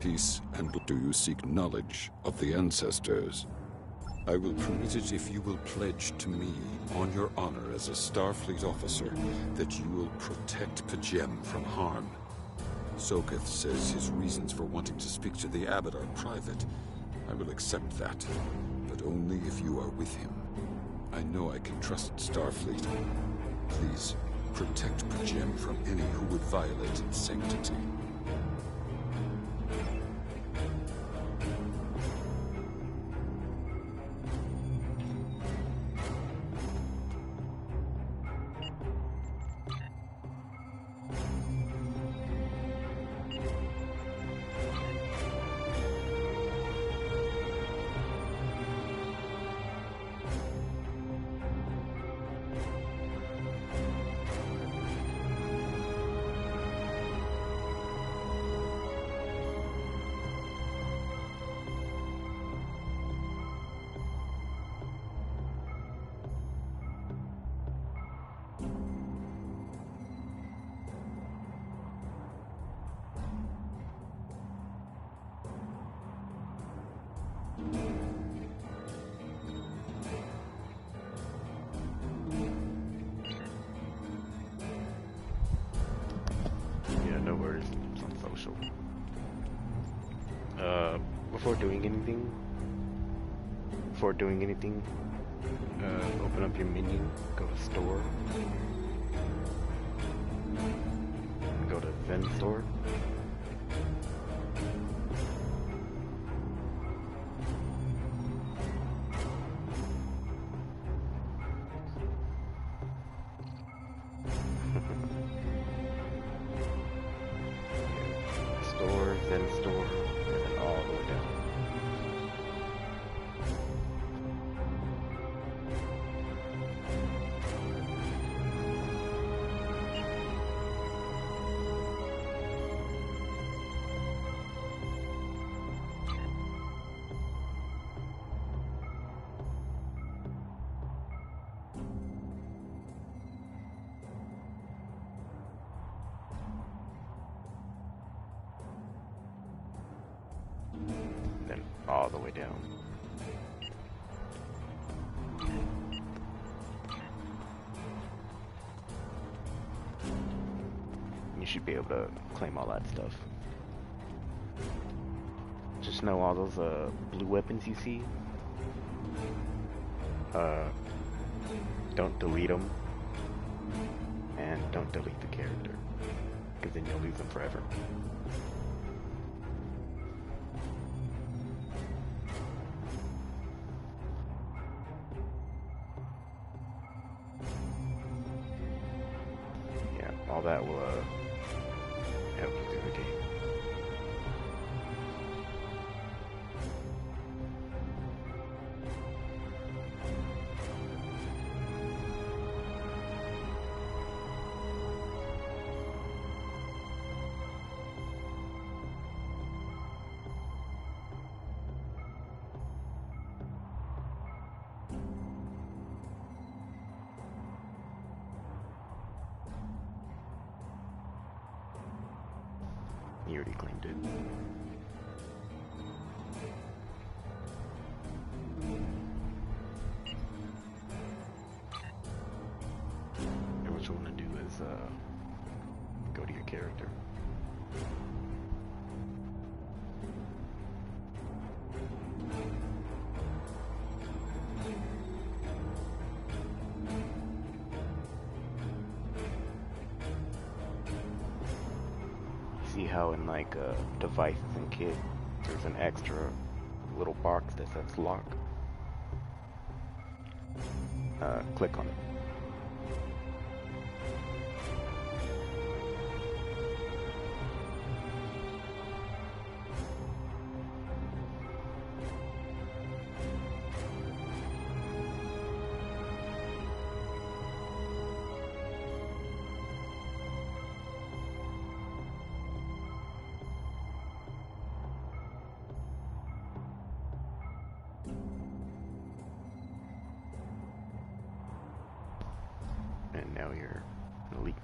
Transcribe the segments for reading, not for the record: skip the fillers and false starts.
peace, and do you seek knowledge of the ancestors? I will permit it if you will pledge to me, on your honor as a Starfleet officer, that you will protect Pajem from harm. Soketh says his reasons for wanting to speak to the Abbot are private. I will accept that, but only if you are with him. I know I can trust Starfleet. Please, protect Pajem from any who would violate its sanctity. Before doing anything, open up your menu, go to store, go to Zen store. Store, Zen store, and then all the way down. Then all the way down. You should be able to claim all that stuff. Just know all those blue weapons you see, don't delete them, and don't delete the character, because then you'll lose them forever. Yeah, all that will help you through the game. You already claimed it. And what you want to do is go to your character. See how in like devices and kit, there's an extra little box that says lock. Click on it. And now you're elite.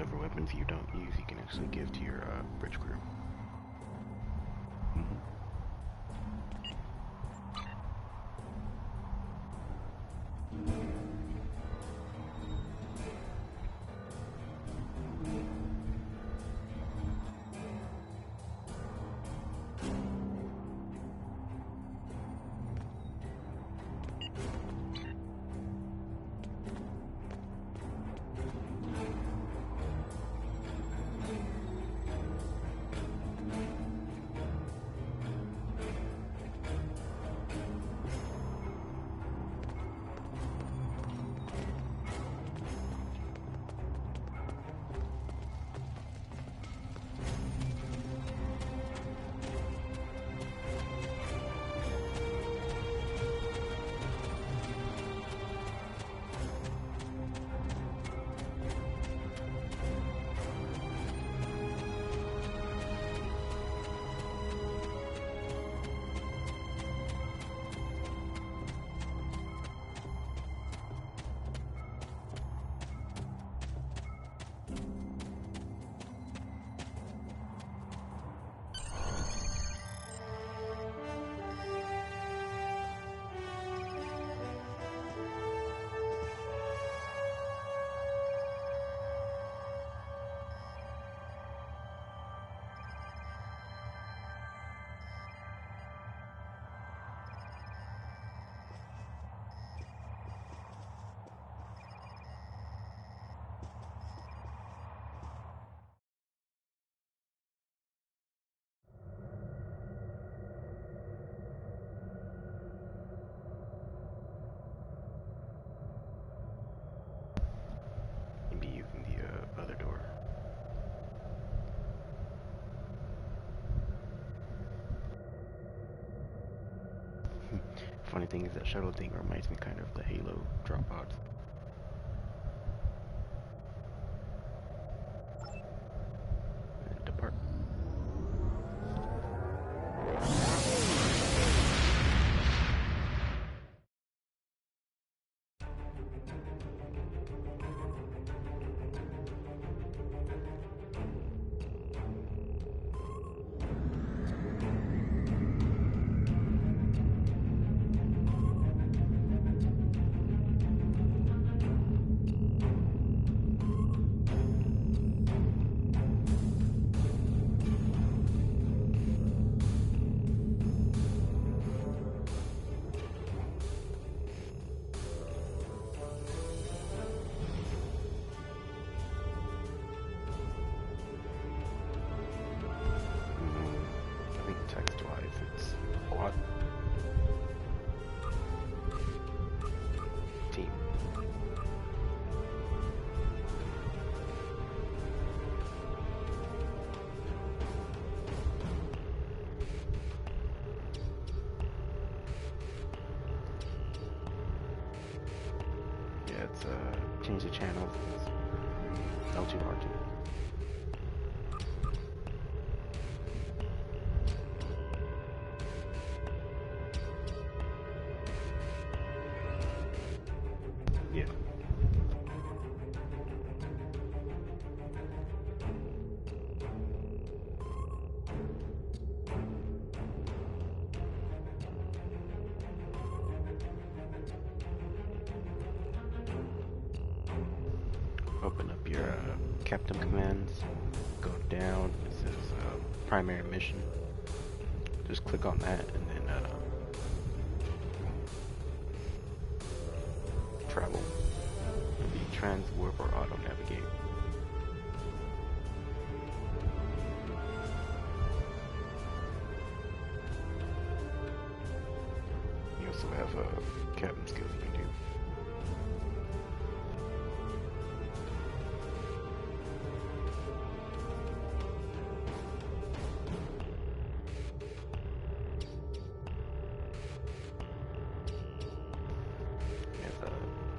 whatever weapons you don't use, you can actually give to your bridge crew. Be using the other door. Funny thing is that shuttle thing reminds me kind of the Halo drop pods. And depart. Text-wise, it's what? Team. Yeah, it's change the channels. It's L2 R2. Yeah. Open up your captain commands. Go down. It says primary mission. Just click on that and then travel. It'll be transwarp or auto navigate. You also have cabin skills you can do.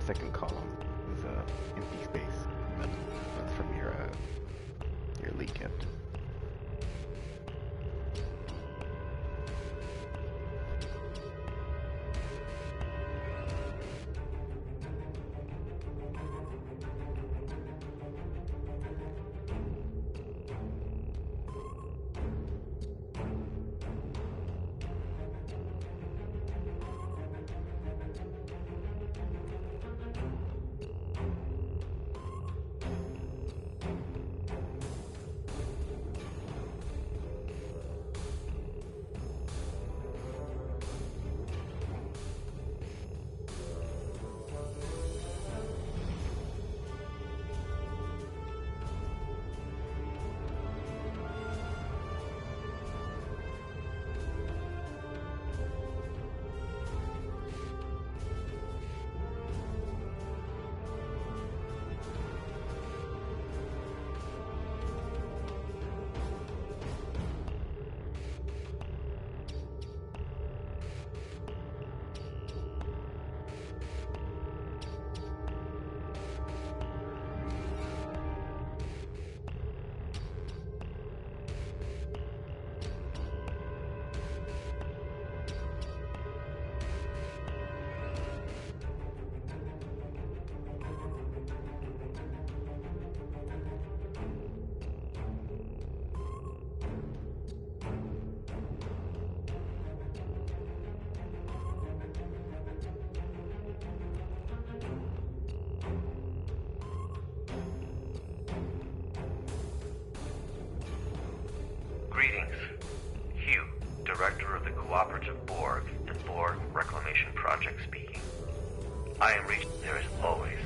Second column is empty space. That's from your lead captain. I am reaching there as always.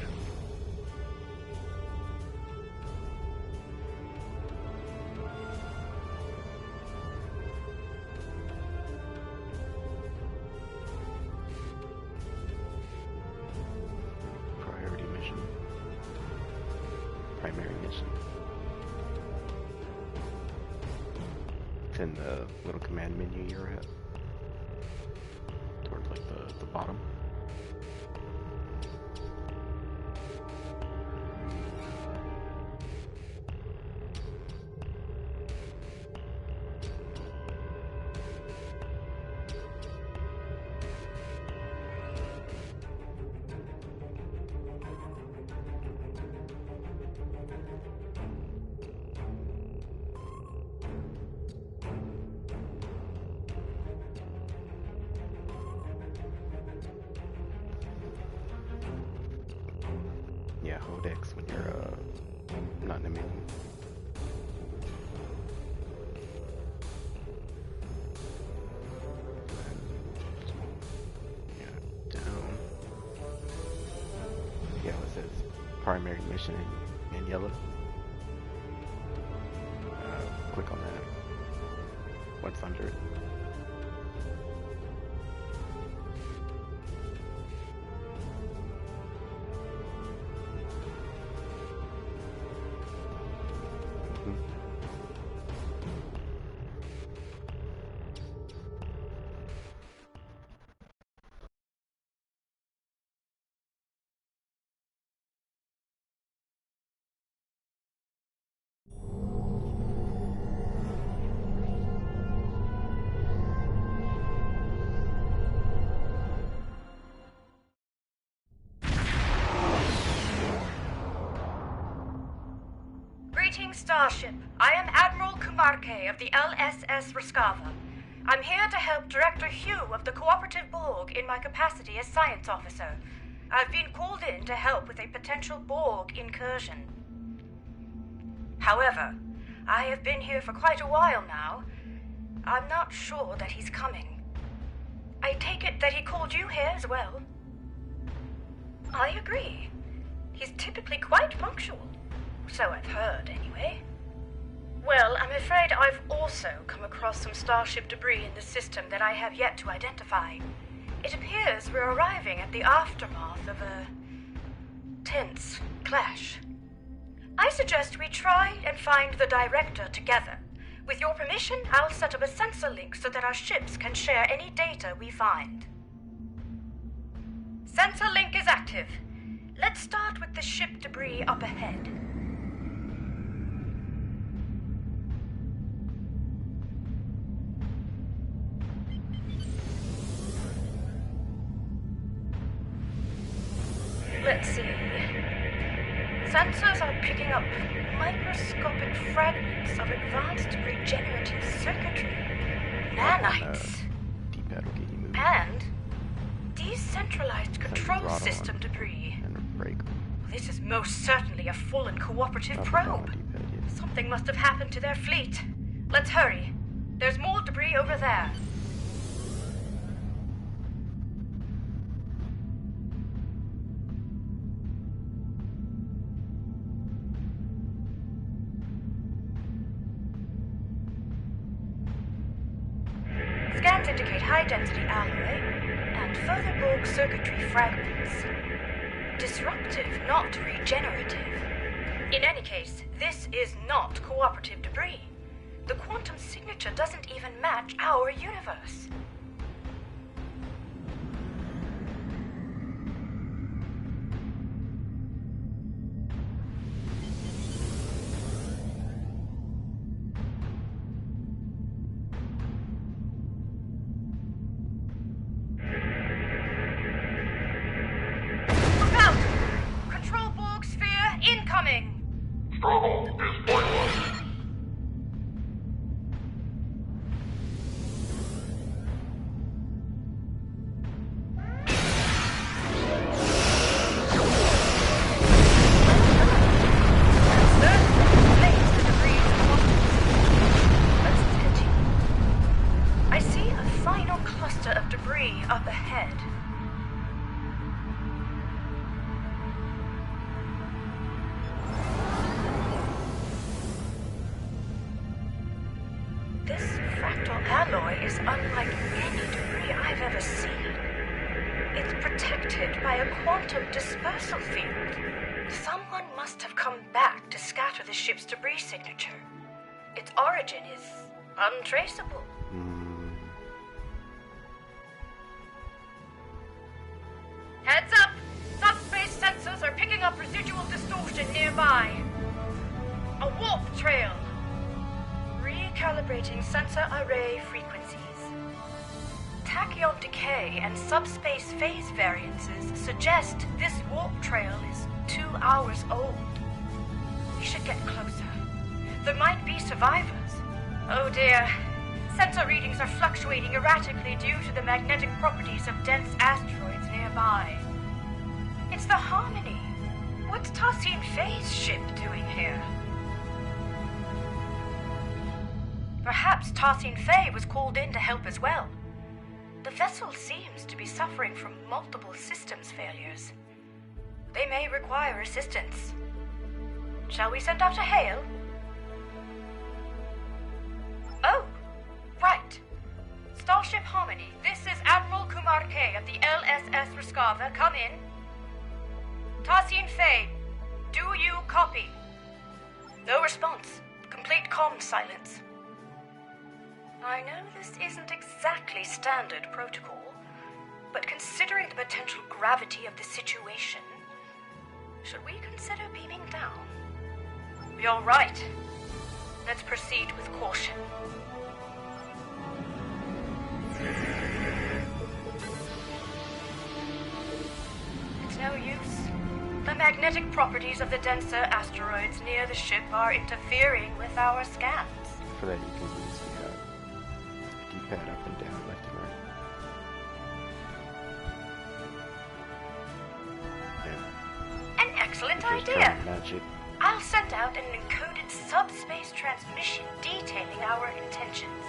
Priority mission. Primary mission. It's in the little command menu you're at. Towards like the bottom. Yeah, hold X when you're not in a menu. Yeah, down. Yeah, it says primary mission in yellow. Click on that. What's under it? Starship. I am Admiral Kumarke of the LSS Raskava. I'm here to help Director Hugh of the Cooperative Borg in my capacity as Science Officer. I've been called in to help with a potential Borg incursion. However, I have been here for quite a while now. I'm not sure that he's coming. I take it that he called you here as well? I agree. He's typically quite punctual. So I've heard, anyway. Well, I'm afraid I've also come across some Starship debris in the system that I have yet to identify. It appears we're arriving at the aftermath of a tense clash. I suggest we try and find the Director together. With your permission, I'll set up a sensor link so that our ships can share any data we find. Sensor link is active. Let's start with the ship debris up ahead. Let's see. Sensors are picking up microscopic fragments of advanced regenerative circuitry, nanites, D-pad will get you moving. and decentralized control system debris. And a brake. This is most certainly a full and cooperative Up and down probe. D-pad, yeah. Something must have happened to their fleet. Let's hurry. There's more debris over there. Scans indicate high-density alloy and further Borg circuitry fragments. Disruptive, not regenerative. In any case, this is not cooperative debris. The quantum signature doesn't even match our universe. Struggle is pointless. I see a final cluster of debris up ahead. metal alloy is unlike any debris I've ever seen. It's protected by a quantum dispersal field. Someone must have come back to scatter the ship's debris signature. Its origin is untraceable. Heads up! Subspace sensors are picking up residual distortion nearby. A warp trail. Recalibrating sensor array frequencies. Tachyon decay and subspace phase variances suggest this warp trail is 2 hours old. We should get closer. There might be survivors. Oh dear. Sensor readings are fluctuating erratically due to the magnetic properties of dense asteroids nearby. It's the Harmony. What's Tassin Fei's ship doing here? Perhaps Tassin Fei was called in to help as well. The vessel seems to be suffering from multiple systems failures. They may require assistance. Shall we send out a hail? Oh, right. Starship Harmony, this is Admiral Kumar K of the LSS Ruskava. Come in. Tassin Fei, do you copy? No response. Complete comm silence. I know this isn't exactly standard protocol, but considering the potential gravity of the situation, should we consider beaming down? You're right. Let's proceed with caution. It's no use. The magnetic properties of the denser asteroids near the ship are interfering with our scans. For that, you can use the D-pad up and down, left and right. Yeah. An excellent Just idea. try to match it. I'll send out an encoded subspace transmission detailing our intentions.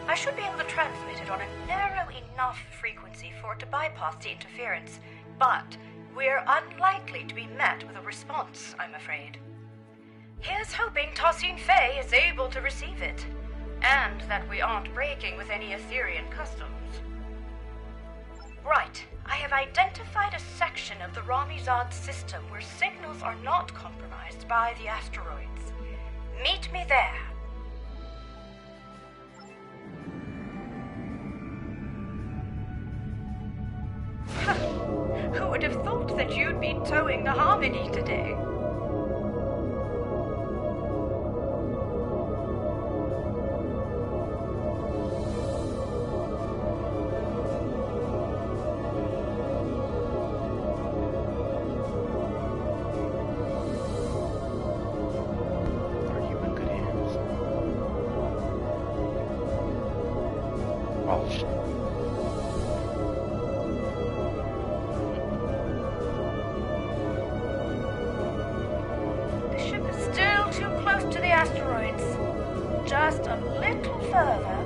I should be able to transmit it on a narrow enough frequency for it to bypass the interference, but we're unlikely to be met with a response, I'm afraid. Here's hoping Tassin Fei is able to receive it, and that we aren't breaking with any Etherean customs. Right, I have identified a section of the Ramizad system where signals are not compromised by the asteroids. Meet me there. Who would have thought that you'd be towing the Harmony today? Are you in good hands? Oh, shit. The ship is still too close to the asteroids. Just a little further.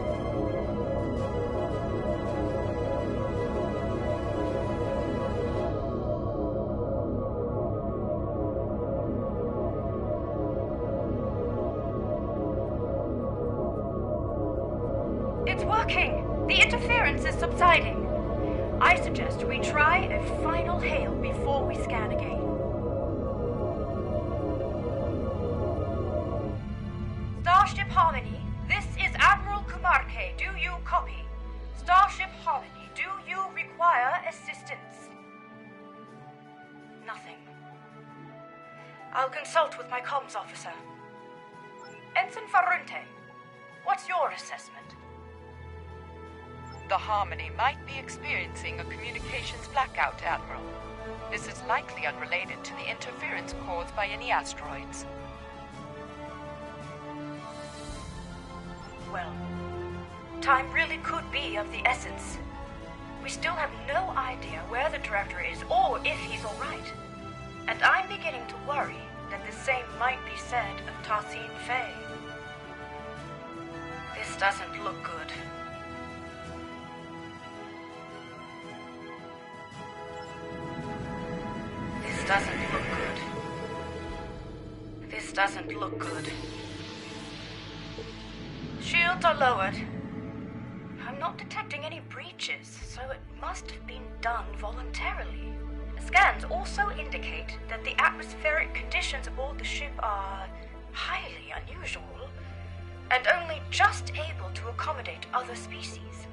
It's working! The interference is subsiding. I suggest we try a final hail before we scan again. Starship Harmony, this is Admiral Kumarke. Do you copy? Starship Harmony, do you require assistance? Nothing. I'll consult with my comms officer. Ensign Farunte, what's your assessment? The Harmony might be experiencing a communications blackout, Admiral. This is likely unrelated to the interference caused by any asteroids. Well, time really could be of the essence. We still have no idea where the director is or if he's all right. And I'm beginning to worry that the same might be said of Tassin Fei. This doesn't look good. This doesn't look good. This doesn't look good. Shields are lowered. I'm not detecting any breaches, so it must have been done voluntarily. Scans also indicate that the atmospheric conditions aboard the ship are highly unusual, and only just able to accommodate other species.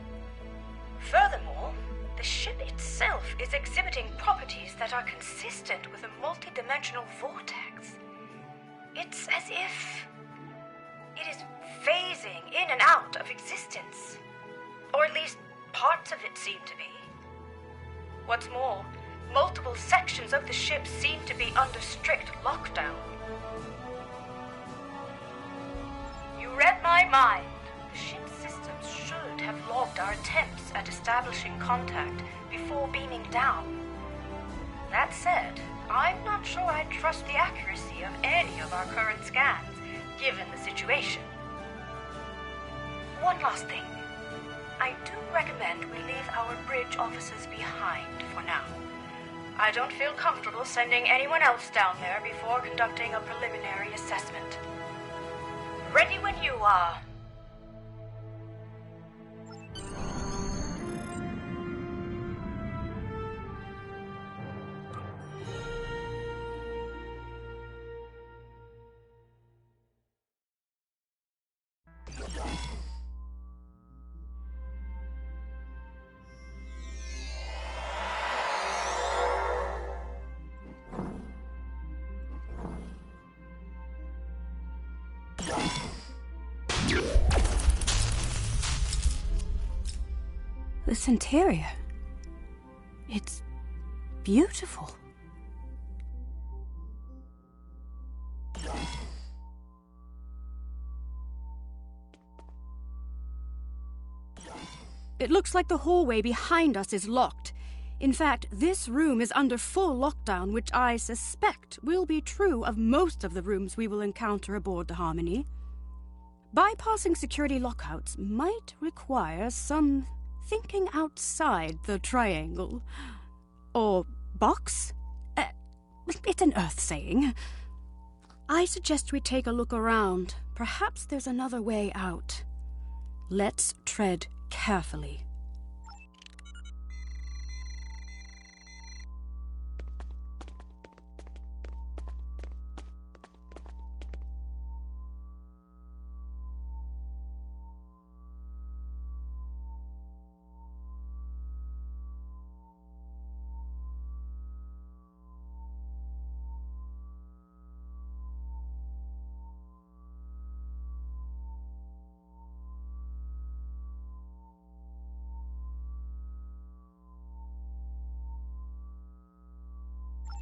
Furthermore, the ship itself is exhibiting properties that are consistent with a multidimensional vortex. It's as if it is phasing in and out of existence. Or at least parts of it seem to be. What's more, multiple sections of the ship seem to be under strict lockdown. You read my mind. The ship's systems should have logged our attempts at establishing contact before beaming down. That said, I'm not sure I trust the accuracy of any of our current scans, given the situation. One last thing. I do recommend we leave our bridge officers behind for now. I don't feel comfortable sending anyone else down there before conducting a preliminary assessment. Ready when you are. This interior, it's beautiful. It looks like the hallway behind us is locked. In fact, this room is under full lockdown, which I suspect will be true of most of the rooms we will encounter aboard the Harmony. Bypassing security lockouts might require some thinking outside the triangle. Or box? It's an Earth saying. I suggest we take a look around. Perhaps there's another way out. Let's tread carefully.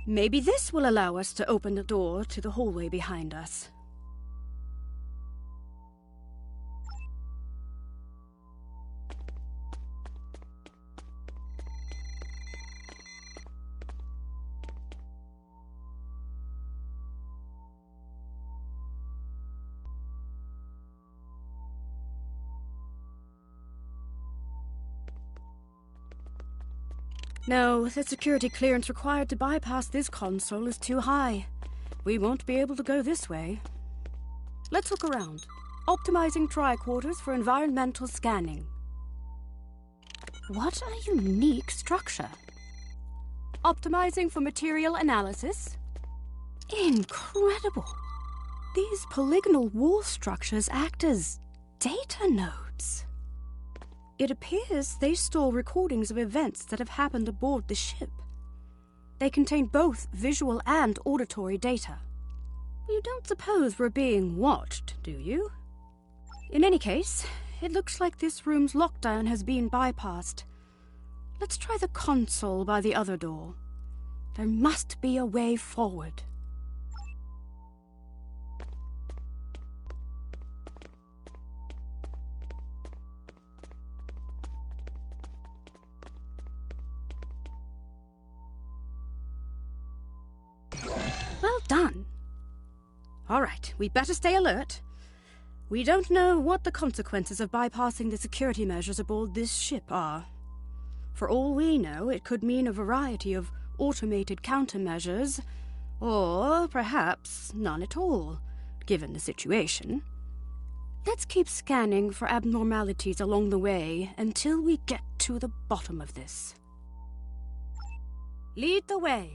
Maybe this will allow us to open the door to the hallway behind us. No, the security clearance required to bypass this console is too high. We won't be able to go this way. Let's look around. Optimizing tricorders for environmental scanning. What a unique structure. Optimizing for material analysis. Incredible. These polygonal wall structures act as data nodes. It appears they store recordings of events that have happened aboard the ship. They contain both visual and auditory data. You don't suppose we're being watched, do you? In any case, it looks like this room's lockdown has been bypassed. Let's try the console by the other door. There must be a way forward. Well done. All right, we better stay alert. We don't know what the consequences of bypassing the security measures aboard this ship are. For all we know, it could mean a variety of automated countermeasures, or perhaps none at all, given the situation. Let's keep scanning for abnormalities along the way until we get to the bottom of this. Lead the way.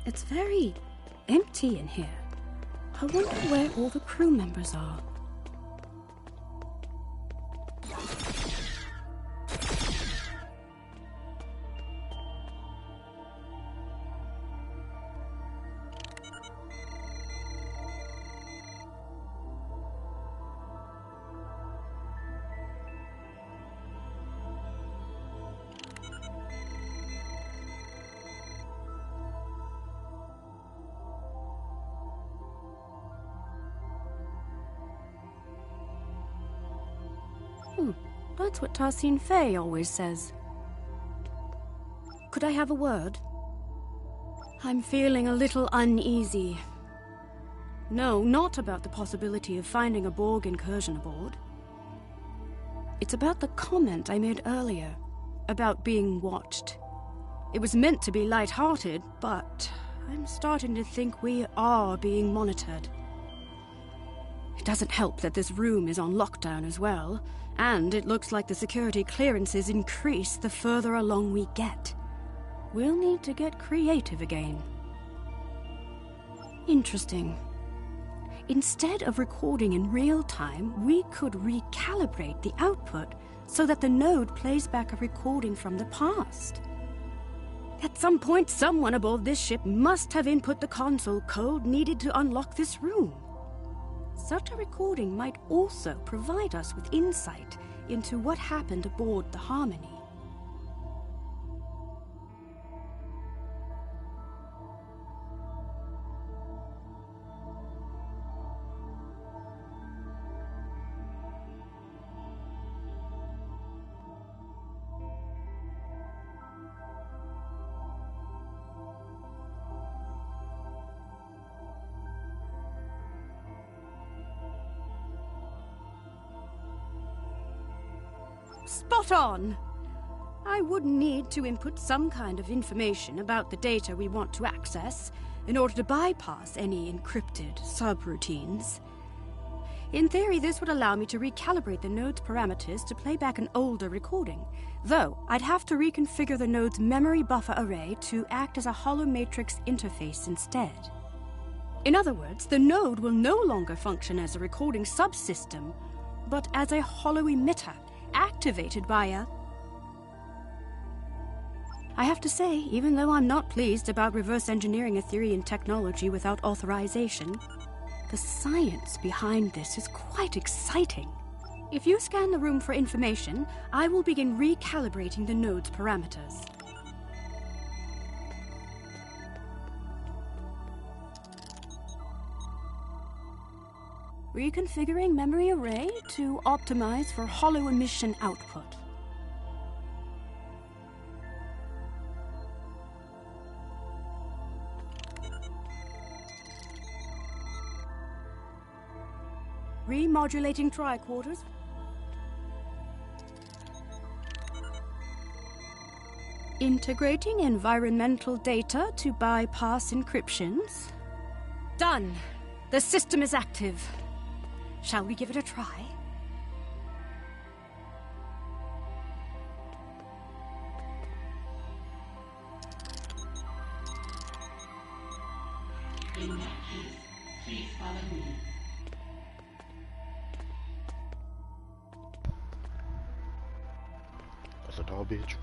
It's very empty in here. I wonder where all the crew members are. That's what Tarsine Faye always says. Could I have a word? I'm feeling a little uneasy. No, not about the possibility of finding a Borg incursion aboard. It's about the comment I made earlier, about being watched. It was meant to be light-hearted, but I'm starting to think we are being monitored. It doesn't help that this room is on lockdown as well, and it looks like the security clearances increase the further along we get. We'll need to get creative again. Interesting. Instead of recording in real time, we could recalibrate the output so that the node plays back a recording from the past. At some point, someone aboard this ship must have input the console code needed to unlock this room. Such a recording might also provide us with insight into what happened aboard the Harmony. Spot on! I would need to input some kind of information about the data we want to access in order to bypass any encrypted subroutines. In theory, this would allow me to recalibrate the node's parameters to play back an older recording, though I'd have to reconfigure the node's memory buffer array to act as a hollow matrix interface instead. In other words, the node will no longer function as a recording subsystem, but as a hollow emitter, activated by a... I have to say, even though I'm not pleased about reverse engineering a theory in technology without authorization, the science behind this is quite exciting. If you scan the room for information, I will begin recalibrating the node's parameters. Reconfiguring memory array to optimize for hollow emission output. Remodulating tricorders. Integrating environmental data to bypass encryptions. Done! The system is active. Shall we give it a try? In that case, please follow me. That's a tall bitch.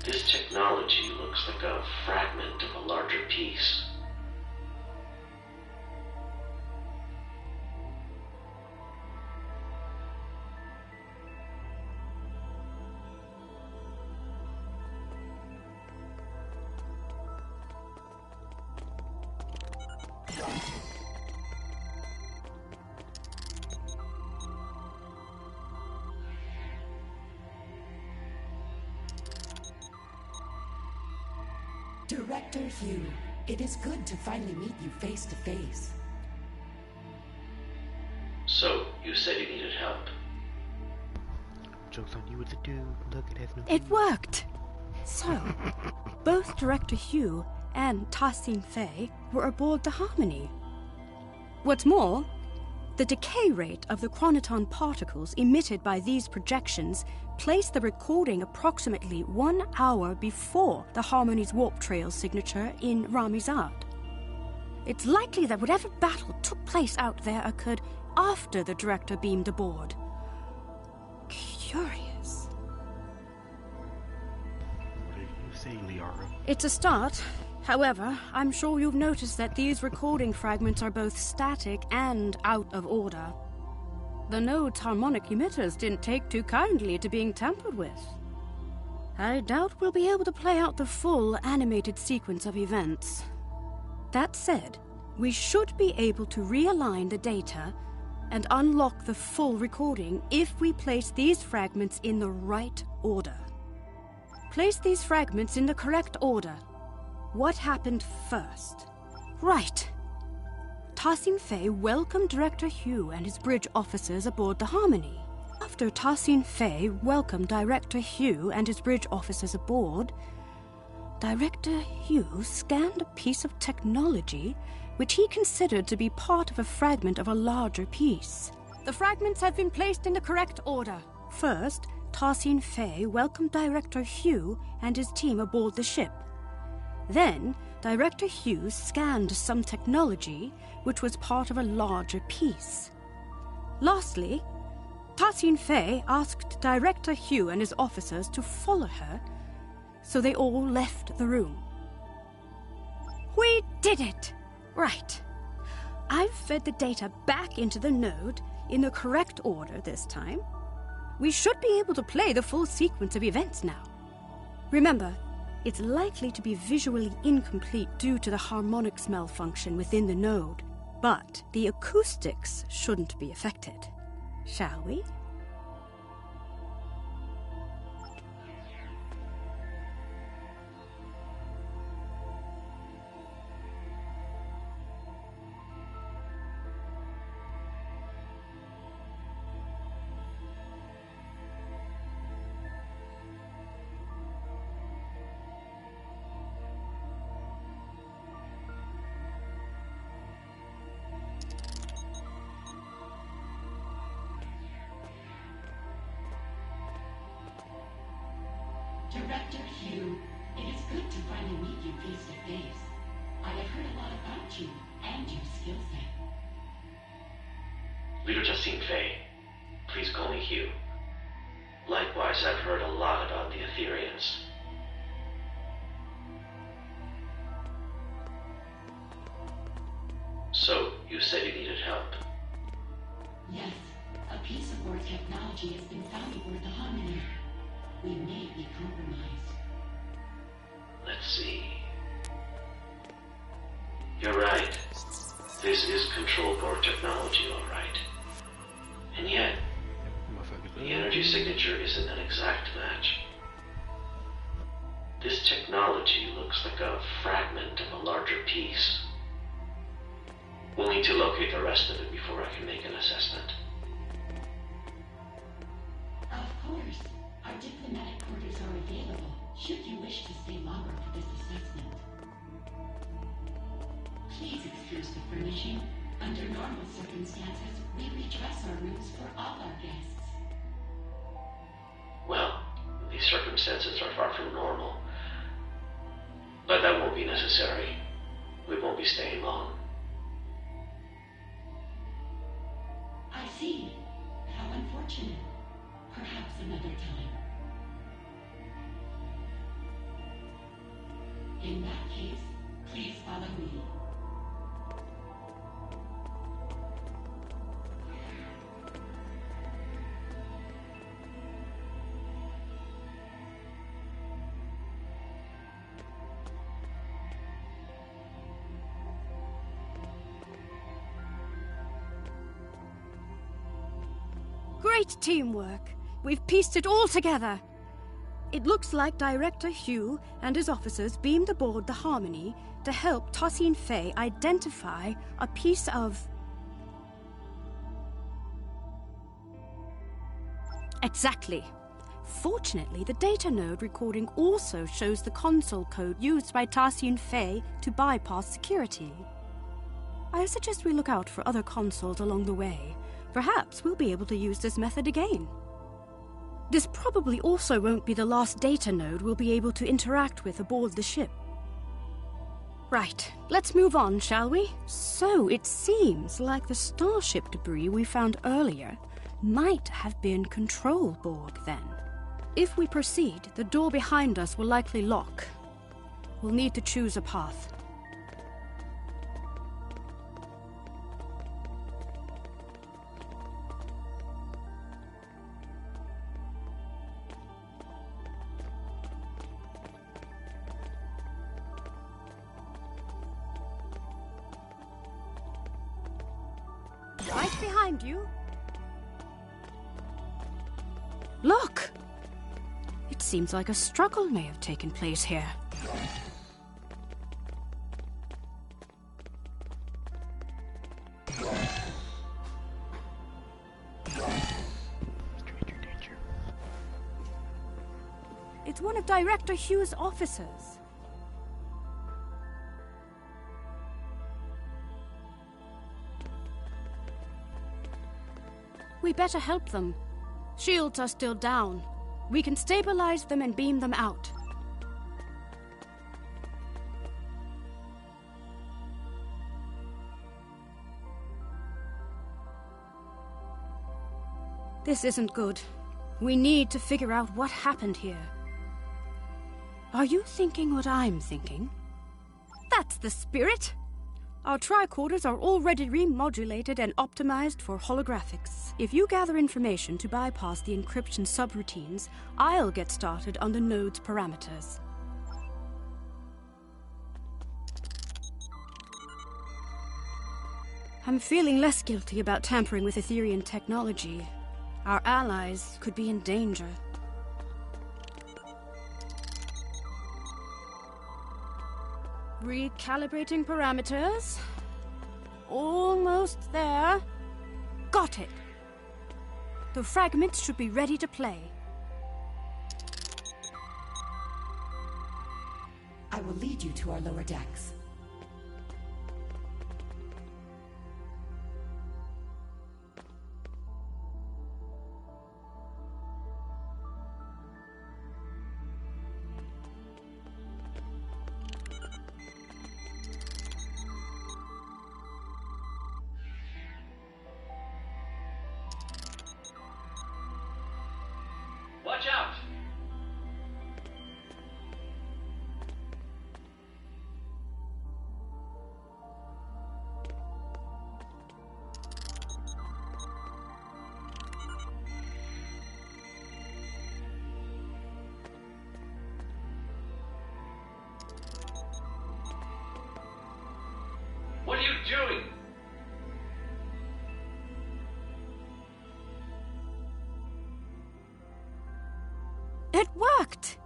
This technology looks like a fragment of a larger piece. Director Hugh, it is good to finally meet you face to face. So, you said you needed help. Joke's on you with the dude. Look, it has no... It worked! So, both Director Hugh and Tassin Fei were aboard the Harmony. What's more, the decay rate of the chronoton particles emitted by these projections placed the recording approximately 1 hour before the Harmony's warp trail signature in Ramizad. It's likely that whatever battle took place out there occurred after the director beamed aboard. Curious. What did you say, Liara? It's a start. However, I'm sure you've noticed that these recording fragments are both static and out of order. The node's harmonic emitters didn't take too kindly to being tampered with. I doubt we'll be able to play out the full animated sequence of events. That said, we should be able to realign the data and unlock the full recording if we place these fragments in the right order. Place these fragments in the correct order. What happened first? Right. Tassin Fei welcomed Director Hugh and his bridge officers aboard the Harmony. After Tassin Fei welcomed Director Hugh and his bridge officers aboard, Director Hugh scanned a piece of technology which he considered to be part of a fragment of a larger piece. The fragments have been placed in the correct order. First, Tassin Fei welcomed Director Hugh and his team aboard the ship. Then, Director Hugh scanned some technology which was part of a larger piece. Lastly, Tassin Fei asked Director Hugh and his officers to follow her, so they all left the room. We did it! Right. I've fed the data back into the node in the correct order this time. We should be able to play the full sequence of events now. Remember, it's likely to be visually incomplete due to the harmonics malfunction within the node, but the acoustics shouldn't be affected. Shall we? Director Hugh, it is good to finally meet you face to face. I have heard a lot about you and your skill set. Leader Tassin Fei, please call me Hugh. Likewise, I've heard a lot about the Etherians. So, you said you needed help. Yes, a piece of our technology has been found aboard the Harmony. We may be compromised. Let's see. You're right. This is control board technology, all right. And yet, the energy signature isn't an exact match. This technology looks like a fragment of a larger piece. We'll need to locate the rest of it before I can make an assessment. Of course. Our diplomatic quarters are available, should you wish to stay longer for this assessment. Please excuse the furnishing. Under normal circumstances, we redress our rooms for all our guests. Well, these circumstances are far from normal. But that won't be necessary. We won't be staying long. I see. How unfortunate. Perhaps another time. In that case, please follow me. Great teamwork. We've pieced it all together. It looks like Director Hugh and his officers beamed aboard the Harmony to help Tassin Fei identify a piece of... Exactly. Fortunately, the data node recording also shows the console code used by Tassine Fei to bypass security. I suggest we look out for other consoles along the way. Perhaps we'll be able to use this method again. This probably also won't be the last data node we'll be able to interact with aboard the ship. Right, let's move on, shall we? So it seems like the starship debris we found earlier might have been control Borg then. If we proceed, the door behind us will likely lock. We'll need to choose a path. Right behind you. Look! It seems like a struggle may have taken place here. Stranger danger. It's one of Director Hugh's officers. We better help them. Shields are still down. We can stabilize them and beam them out. This isn't good. We need to figure out what happened here. Are you thinking what I'm thinking? That's the spirit! Our tricorders are already remodulated and optimized for holographics. If you gather information to bypass the encryption subroutines, I'll get started on the node's parameters. I'm feeling less guilty about tampering with Etherian technology. Our allies could be in danger. Recalibrating parameters. Almost there. Got it. The fragments should be ready to play. I will lead you to our lower decks. Watch out! What are you doing? It worked!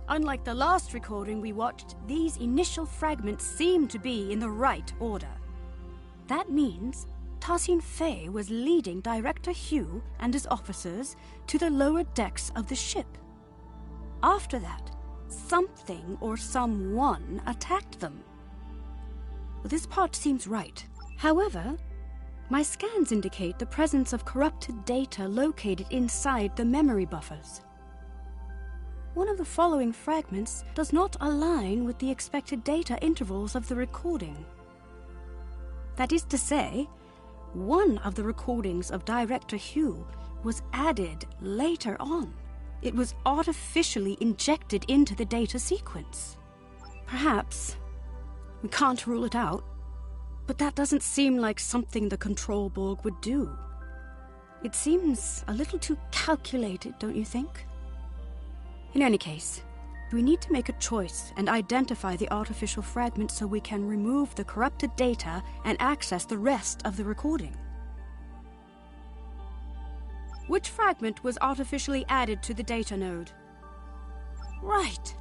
Unlike the last recording we watched, these initial fragments seem to be in the right order. That means Tassine Fei was leading Director Hugh and his officers to the lower decks of the ship. After that, something or someone attacked them. Well, this part seems right. However, my scans indicate the presence of corrupted data located inside the memory buffers. One of the following fragments does not align with the expected data intervals of the recording. That is to say, one of the recordings of Director Hugh was added later on. It was artificially injected into the data sequence. Perhaps. We can't rule it out. But that doesn't seem like something the Control Borg would do. It seems a little too calculated, don't you think? In any case, we need to make a choice and identify the artificial fragment so we can remove the corrupted data and access the rest of the recording. Which fragment was artificially added to the data node? Right.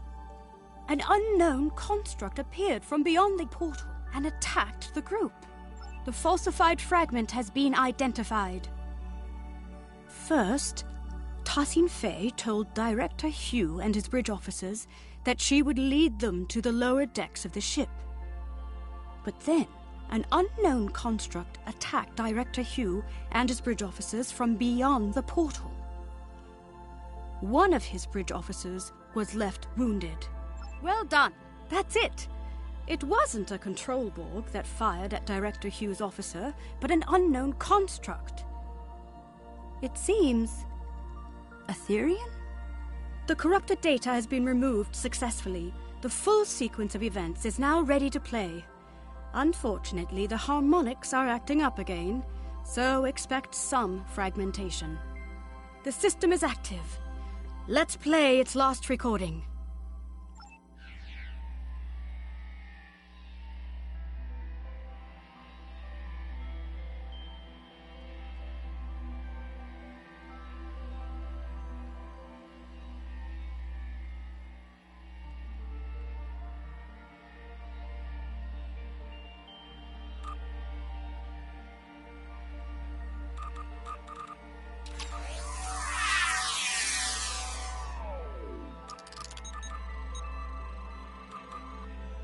An unknown construct appeared from beyond the portal and attacked the group. The falsified fragment has been identified. First, Tassin Fey told Director Hugh and his bridge officers that she would lead them to the lower decks of the ship. But then, an unknown construct attacked Director Hugh and his bridge officers from beyond the portal. One of his bridge officers was left wounded. Well done. That's it. It wasn't a control Borg that fired at Director Hugh's officer, but an unknown construct. It seems Etherian? The corrupted data has been removed successfully. The full sequence of events is now ready to play. Unfortunately, the harmonics are acting up again, so expect some fragmentation. The system is active. Let's play its last recording.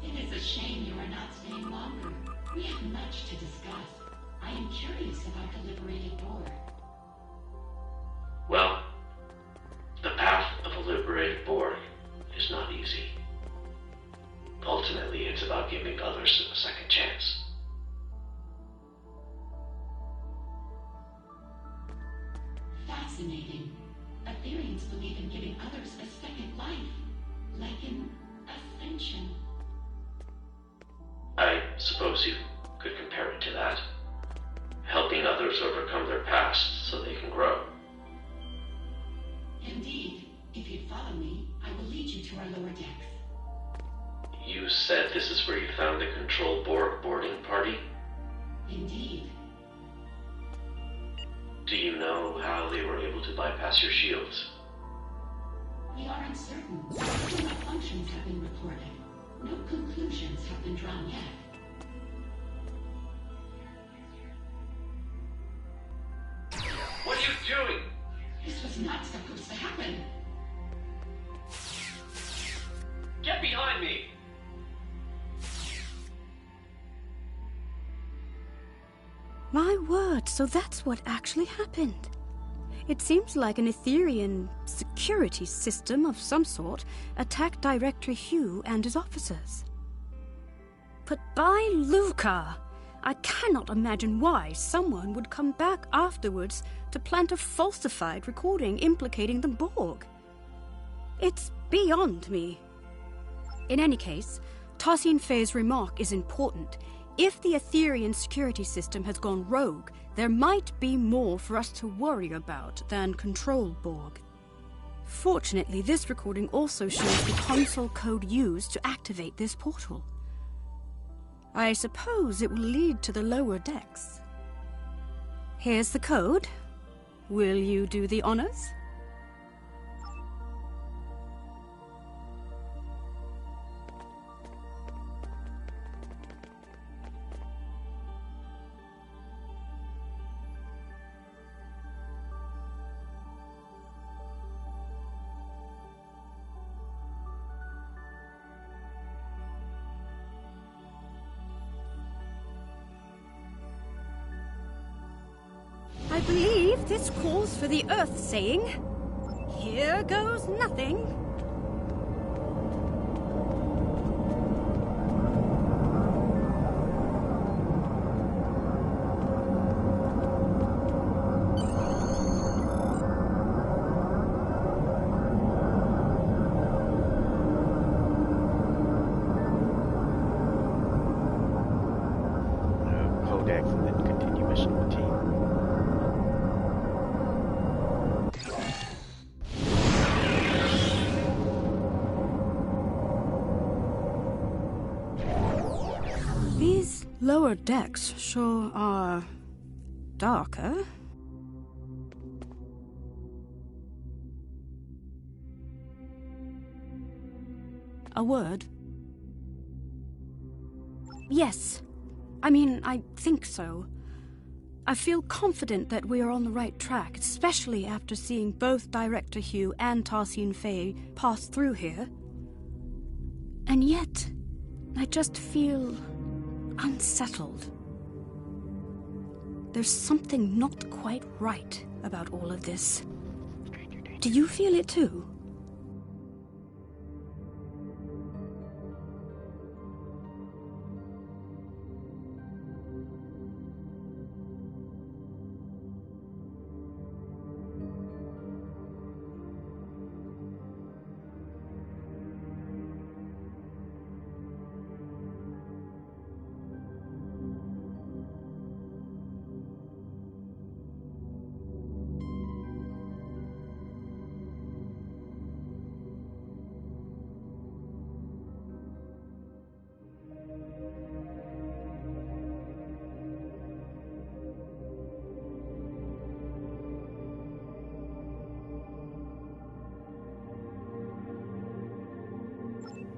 It is a shame you are not staying longer. We have much to discuss. I am curious about the liberated Borg. Well, the path of a liberated Borg is not easy. Ultimately, it's about giving others a second chance. Fascinating. Etherians believe in giving others a second life, like an ascension. I suppose you could compare it to that. Helping others overcome their past so they can grow. Indeed. If you'd follow me, I will lead you to our lower decks. You said this is where you found the Control Borg boarding party? Indeed. Do you know how they were able to bypass your shields? We are uncertain. No functions have been reported. No conclusions have been drawn yet. What are you doing? This was not supposed to happen. Get behind me! My word, so that's what actually happened. It seems like an Etherian security system of some sort attacked Director Hugh and his officers. But by Luca, I cannot imagine why someone would come back afterwards to plant a falsified recording implicating the Borg. It's beyond me. In any case, Tassin Fey's remark is important. If the Etherian security system has gone rogue, there might be more for us to worry about than Control Borg. Fortunately, this recording also shows the console code used to activate this portal. I suppose it will lead to the lower decks. Here's the code. Will you do the honors? I believe this calls for the Earth saying, "Here goes nothing." Codex and then continue mission routine. These lower decks sure are darker. A word? Yes. I mean, I think so. I feel confident that we are on the right track, especially after seeing both Director Hugh and Tarsine Faye pass through here. And yet, I just feel unsettled. There's something not quite right about all of this. Do you feel it too?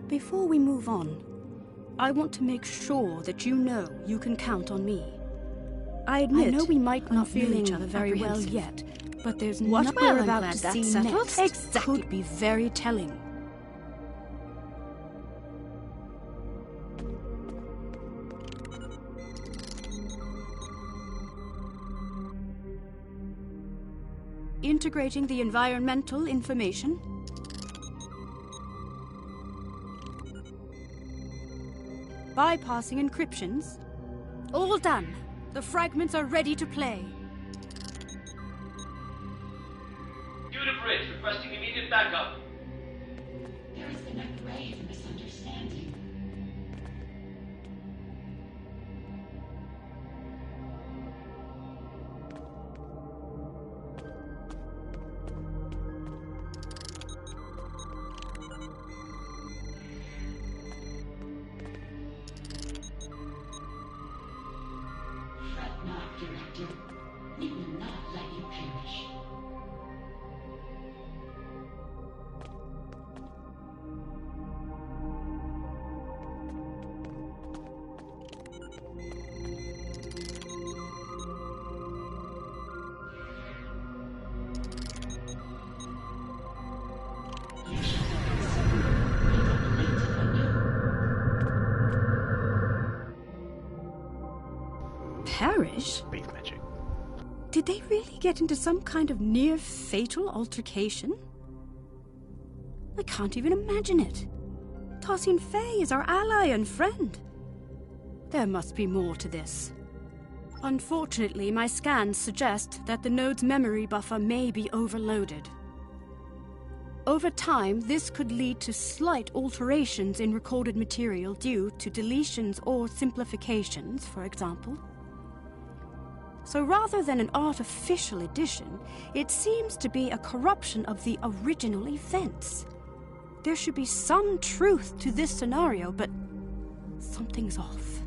Before we move on, I want to make sure that you know you can count on me. I know we might not feel each other very well yet, but there's what we're about to see next could be very telling. Integrating the environmental information. Bypassing encryptions. All done. The fragments are ready to play. Due to bridge, requesting immediate backup. There has been a grave misunderstanding. Fret not, Director. We will not let you perish. You shall not Perish? Space magic. Did they really get into some kind of near-fatal altercation? I can't even imagine it. Tarsine Faye is our ally and friend. There must be more to this. Unfortunately, my scans suggest that the node's memory buffer may be overloaded. Over time, this could lead to slight alterations in recorded material due to deletions or simplifications, for example. So rather than an artificial addition, it seems to be a corruption of the original events. There should be some truth to this scenario, but something's off.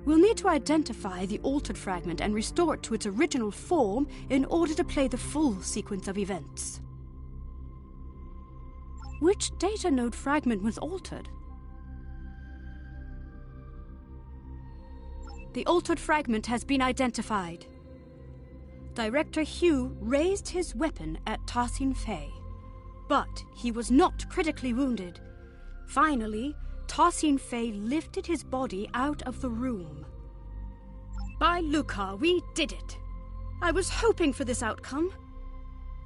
We'll need to identify the altered fragment and restore it to its original form in order to play the full sequence of events. Which data node fragment was altered? The altered fragment has been identified. Director Hugh raised his weapon at Tarsine Faye, but he was not critically wounded. Finally, Tarsine Faye lifted his body out of the room. By Lucar, we did it! I was hoping for this outcome.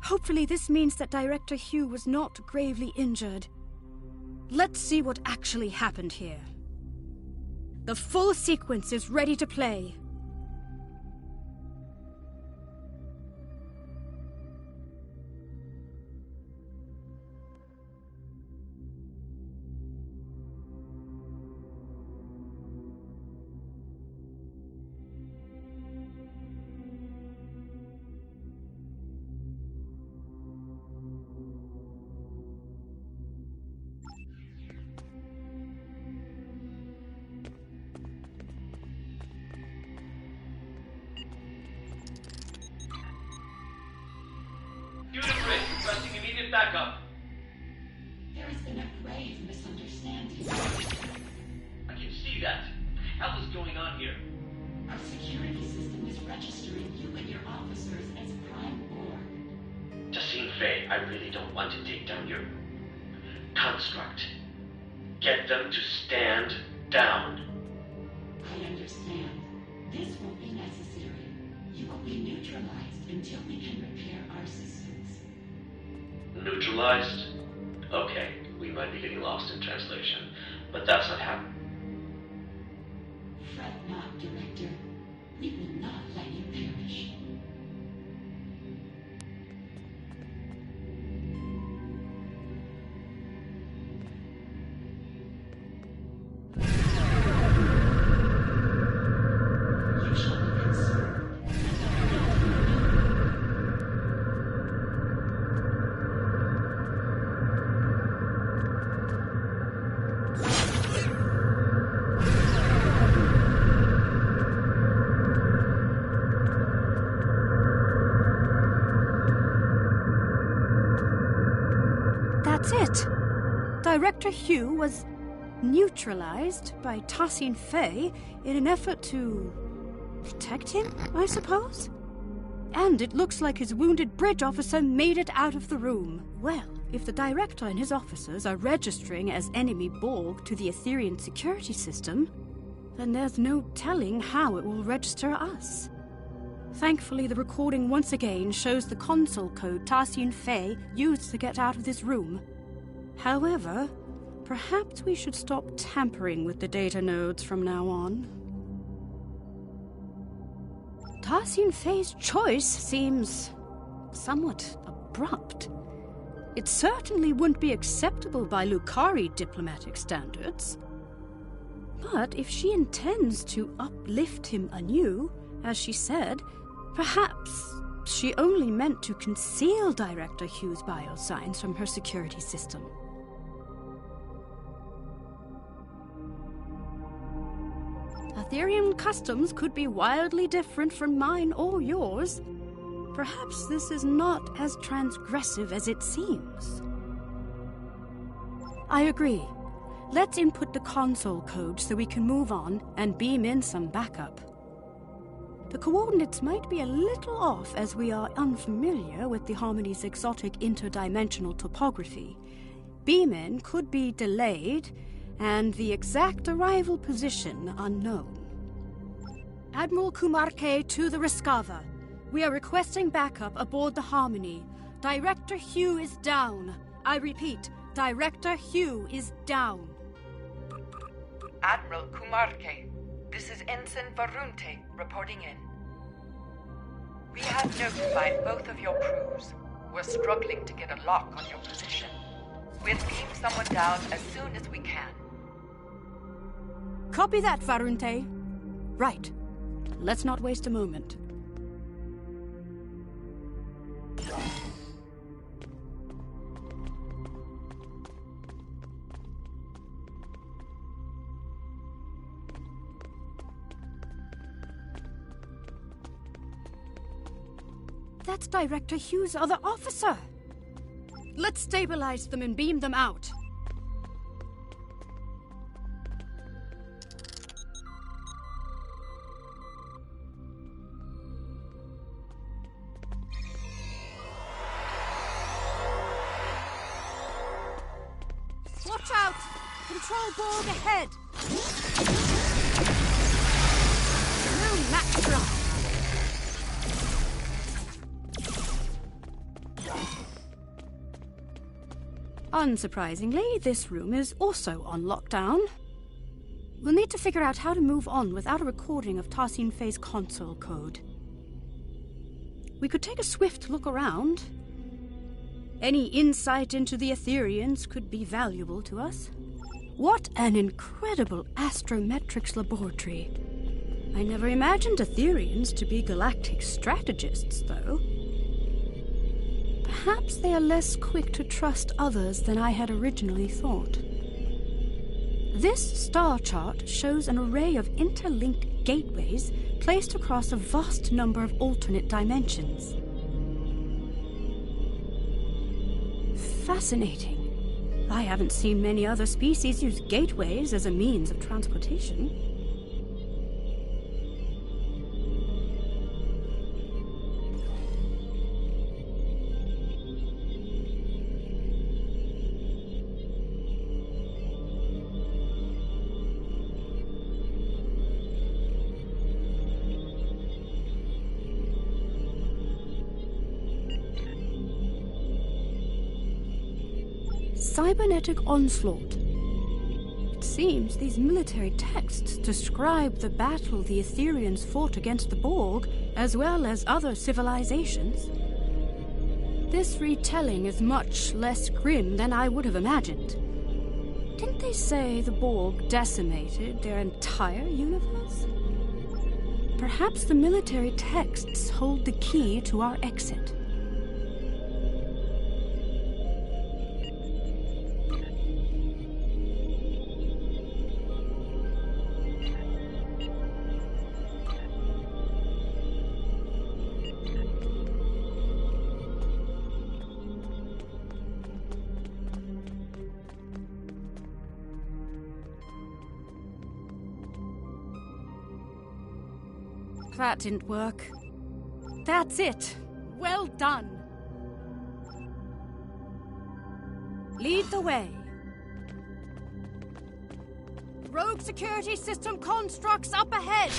Hopefully this means that Director Hugh was not gravely injured. Let's see what actually happened here. The full sequence is ready to play. Due to bridge, requesting immediate backup. There has been a grave misunderstanding. I can see that. What the hell is going on here? Our security system Faye, I really don't want to take down your construct. Get them to stand down. I understand. This won't be necessary. You will be neutralized until we can repair our systems. Neutralized? Okay, we might be getting lost in translation, but that's not happening. Fret not, Director. We will not let you perish. You shall be conserved. That's it. Director Hugh was neutralized by Tassin Faye in an effort to protect him, I suppose? And it looks like his wounded bridge officer made it out of the room. Well, if the director and his officers are registering as enemy Borg to the Etherean security system, then there's no telling how it will register us. Thankfully, the recording once again shows the console code Tassin Faye used to get out of this room. However, perhaps we should stop tampering with the data nodes from now on. Tassin Faye's choice seems somewhat abrupt. It certainly wouldn't be acceptable by Lucari diplomatic standards. But if she intends to uplift him anew, as she said, perhaps she only meant to conceal Director Hugh's biosigns from her security system. Ethereum customs could be wildly different from mine or yours. Perhaps this is not as transgressive as it seems. I agree. Let's input the console code so we can move on and beam in some backup. The coordinates might be a little off as we are unfamiliar with the Harmony's exotic interdimensional topography. Beam-in could be delayed, and the exact arrival position unknown. Admiral Kumarke to the Riskava. We are requesting backup aboard the Harmony. Director Hugh is down. I repeat, Director Hugh is down. Admiral Kumarke, this is Ensign Varunte reporting in. We have notified both of your crews. We're struggling to get a lock on your position. We'll beam someone down as soon as we can. Copy that, Varunte. Right. Let's not waste a moment. That's Director Hugh's other officer. Let's stabilize them and beam them out. Watch out! Control Borg ahead! No match for us. Unsurprisingly, this room is also on lockdown. We'll need to figure out how to move on without a recording of Tassin Faye's console code. We could take a swift look around. Any insight into the Ethereans could be valuable to us. What an incredible astrometrics laboratory. I never imagined Ethereans to be galactic strategists, though. Perhaps they are less quick to trust others than I had originally thought. This star chart shows an array of interlinked gateways placed across a vast number of alternate dimensions. Fascinating. I haven't seen many other species use gateways as a means of transportation. cybernetic onslaught. It seems these military texts describe the battle the Etherians fought against the Borg, as well as other civilizations. This retelling is much less grim than I would have imagined. Didn't they say the Borg decimated their entire universe? Perhaps the military texts hold the key to our exit. That didn't work. That's it. Well done. Lead the way. Rogue security system constructs up ahead.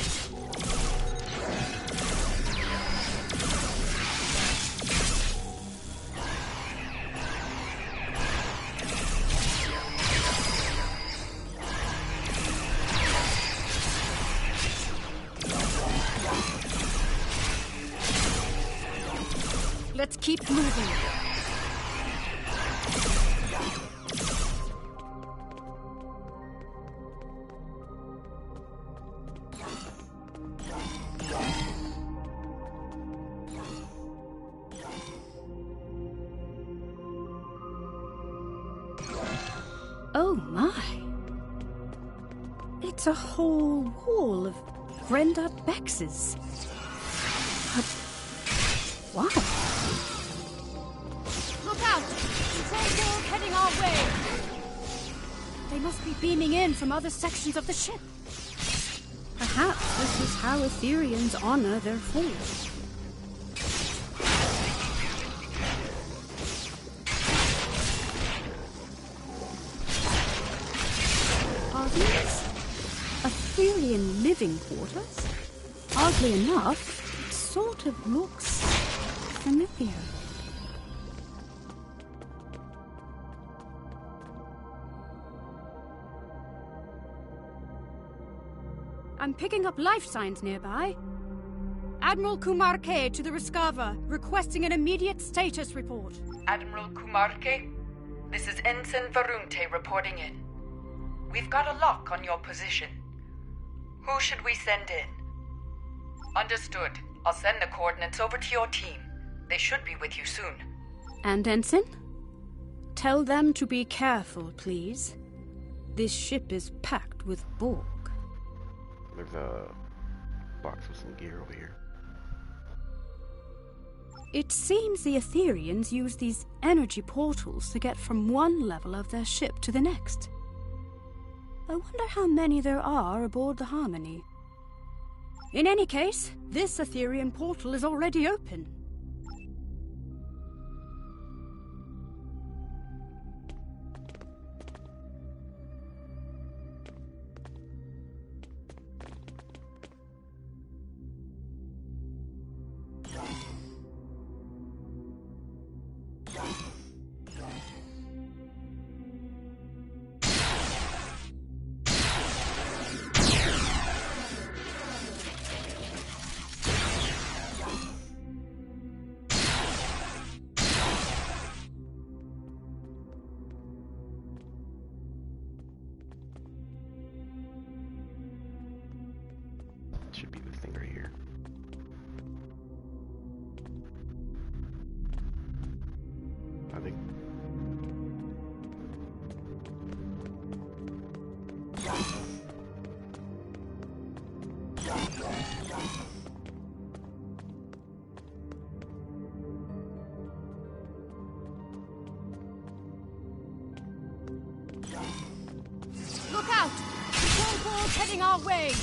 Let's keep moving. Oh my. It's a whole wall of Brenda Bexes. Wow. Look out! Control Borg heading our way! They must be beaming in from other sections of the ship. Perhaps this is how Etherians honor their fallen. Are these Etherian living quarters? Oddly enough, it sort of looks familiar. I'm picking up life signs nearby. Admiral Kumar K to the Rescava, requesting an immediate status report. Admiral Kumar K, this is Ensign Varunte reporting in. We've got a lock on your position. Who should we send in? Understood. I'll send the coordinates over to your team. They should be with you soon. And Ensign? Tell them to be careful, please. This ship is packed with Borg. There's a box with some gear over here. It seems the Etherians use these energy portals to get from one level of their ship to the next. I wonder how many there are aboard the Harmony. In any case, this Etherian portal is already open. Should be this thing right here. I think. Look out! Control Borg heading our way!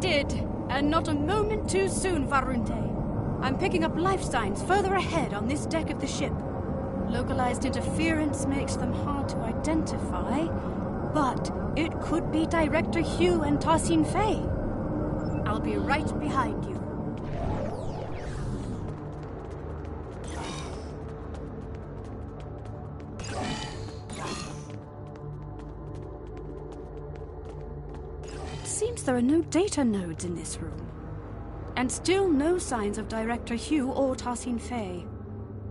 did, and not a moment too soon, Varunte. I'm picking up life signs further ahead on this deck of the ship. Localized interference makes them hard to identify, but it could be Director Hugh and Tassine Fey. I'll be right behind you. It seems there are no data nodes in this room. And still no signs of Director Hugh or Tassine Fey.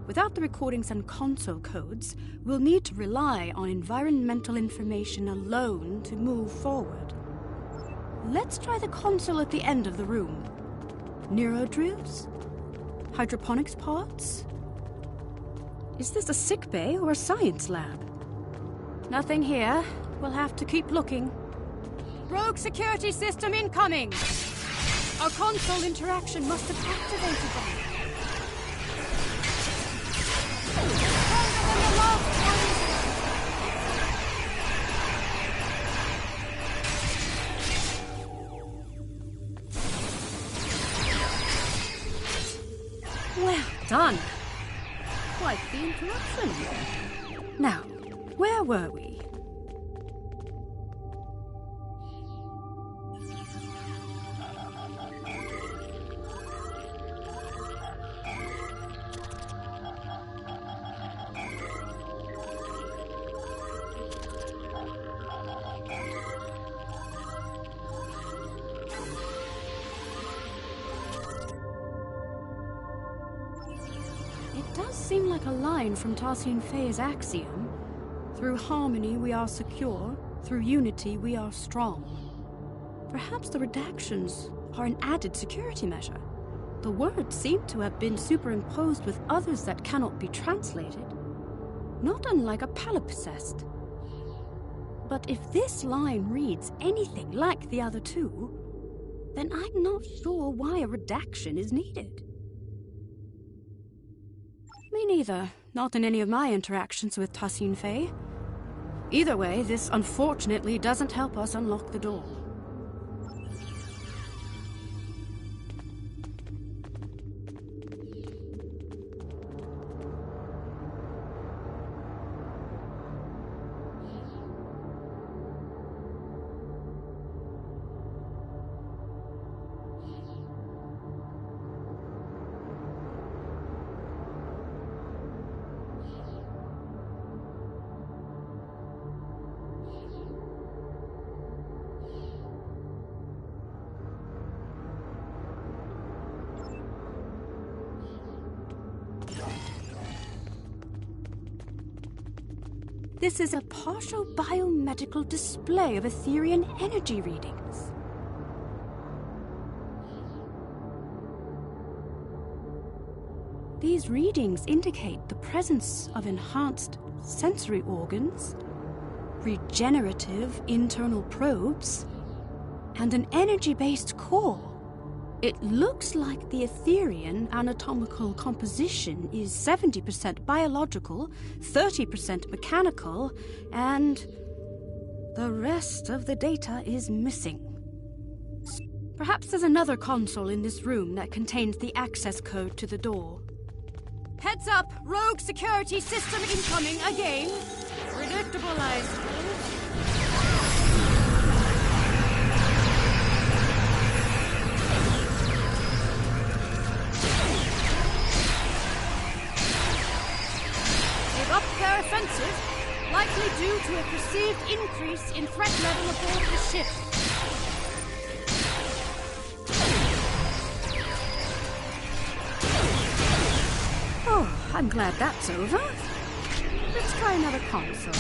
Without the recordings and console codes, we'll need to rely on environmental information alone to move forward. Let's try the console at the end of the room. Neurodrills? Hydroponics pods? Is this a sick bay or a science lab? Nothing here. We'll have to keep looking. Rogue security system incoming! Our console interaction must have activated them. Well done. Quite the interruption. Now, where were we? Seem like a line from Tassine Fey's axiom. Through harmony we are secure, through unity we are strong. Perhaps the redactions are an added security measure. The words seem to have been superimposed with others that cannot be translated. Not unlike a palimpsest. But if this line reads anything like the other two, then I'm not sure why a redaction is needed. Me neither. Not in any of my interactions with Tassine Fey. Either way, this unfortunately doesn't help us unlock the door. This is a partial biomedical display of Etherian energy readings. These readings indicate the presence of enhanced sensory organs, regenerative internal probes, and an energy-based core. It looks like the Etherian anatomical composition is 70% biological, 30% mechanical, and the rest of the data is missing. Perhaps there's another console in this room that contains the access code to the door. Heads up! Rogue security system incoming again! Predictable, I suppose. Their offensive, likely due to a perceived increase in threat level aboard the ship. Oh, I'm glad that's over. Let's try another console.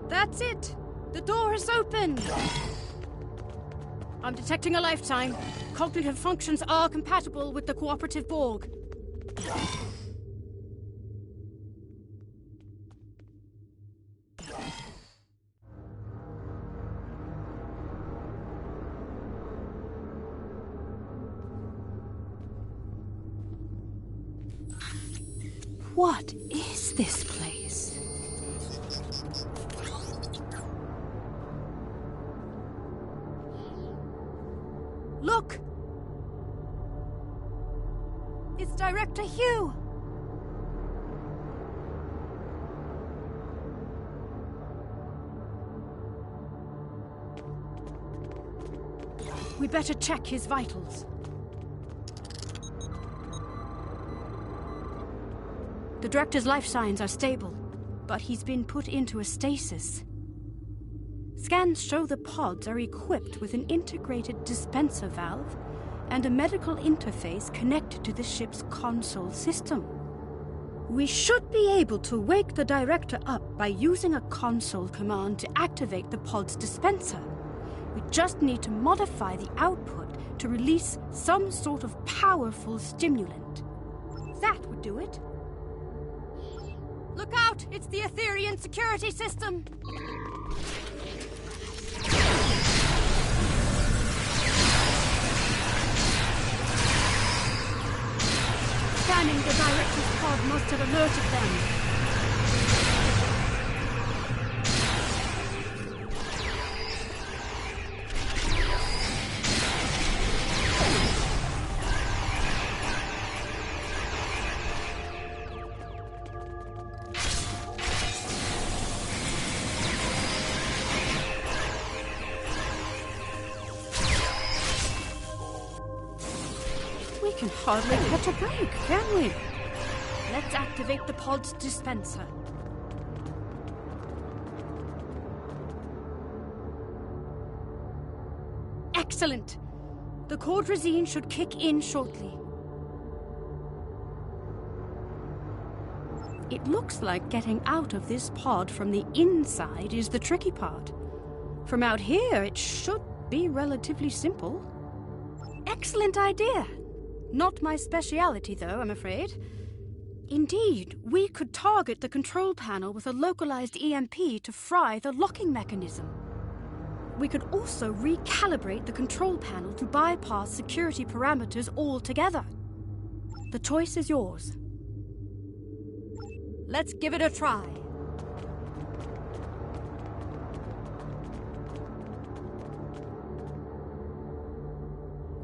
That's it! The door is open! I'm detecting a lifetime. Cognitive functions are compatible with the cooperative Borg. What is this place? Look! It's Director Hugh! We better check his vitals. The Director's life signs are stable, but he's been put into a stasis. Scans show the pods are equipped with an integrated dispenser valve and a medical interface connected to the ship's console system. We should be able to wake the Director up by using a console command to activate the pod's dispenser. We just need to modify the output to release some sort of powerful stimulant. That would do it. Look out! It's the Etherean security system! Scanning the Director's pod must have alerted them. We can hardly catch a break, can we? Let's activate the pod's dispenser. Excellent! The cordrazine should kick in shortly. It looks like getting out of this pod from the inside is the tricky part. From out here, it should be relatively simple. Excellent idea! Not my speciality, though, I'm afraid. Indeed, we could target the control panel with a localized EMP to fry the locking mechanism. We could also recalibrate the control panel to bypass security parameters altogether. The choice is yours. Let's give it a try.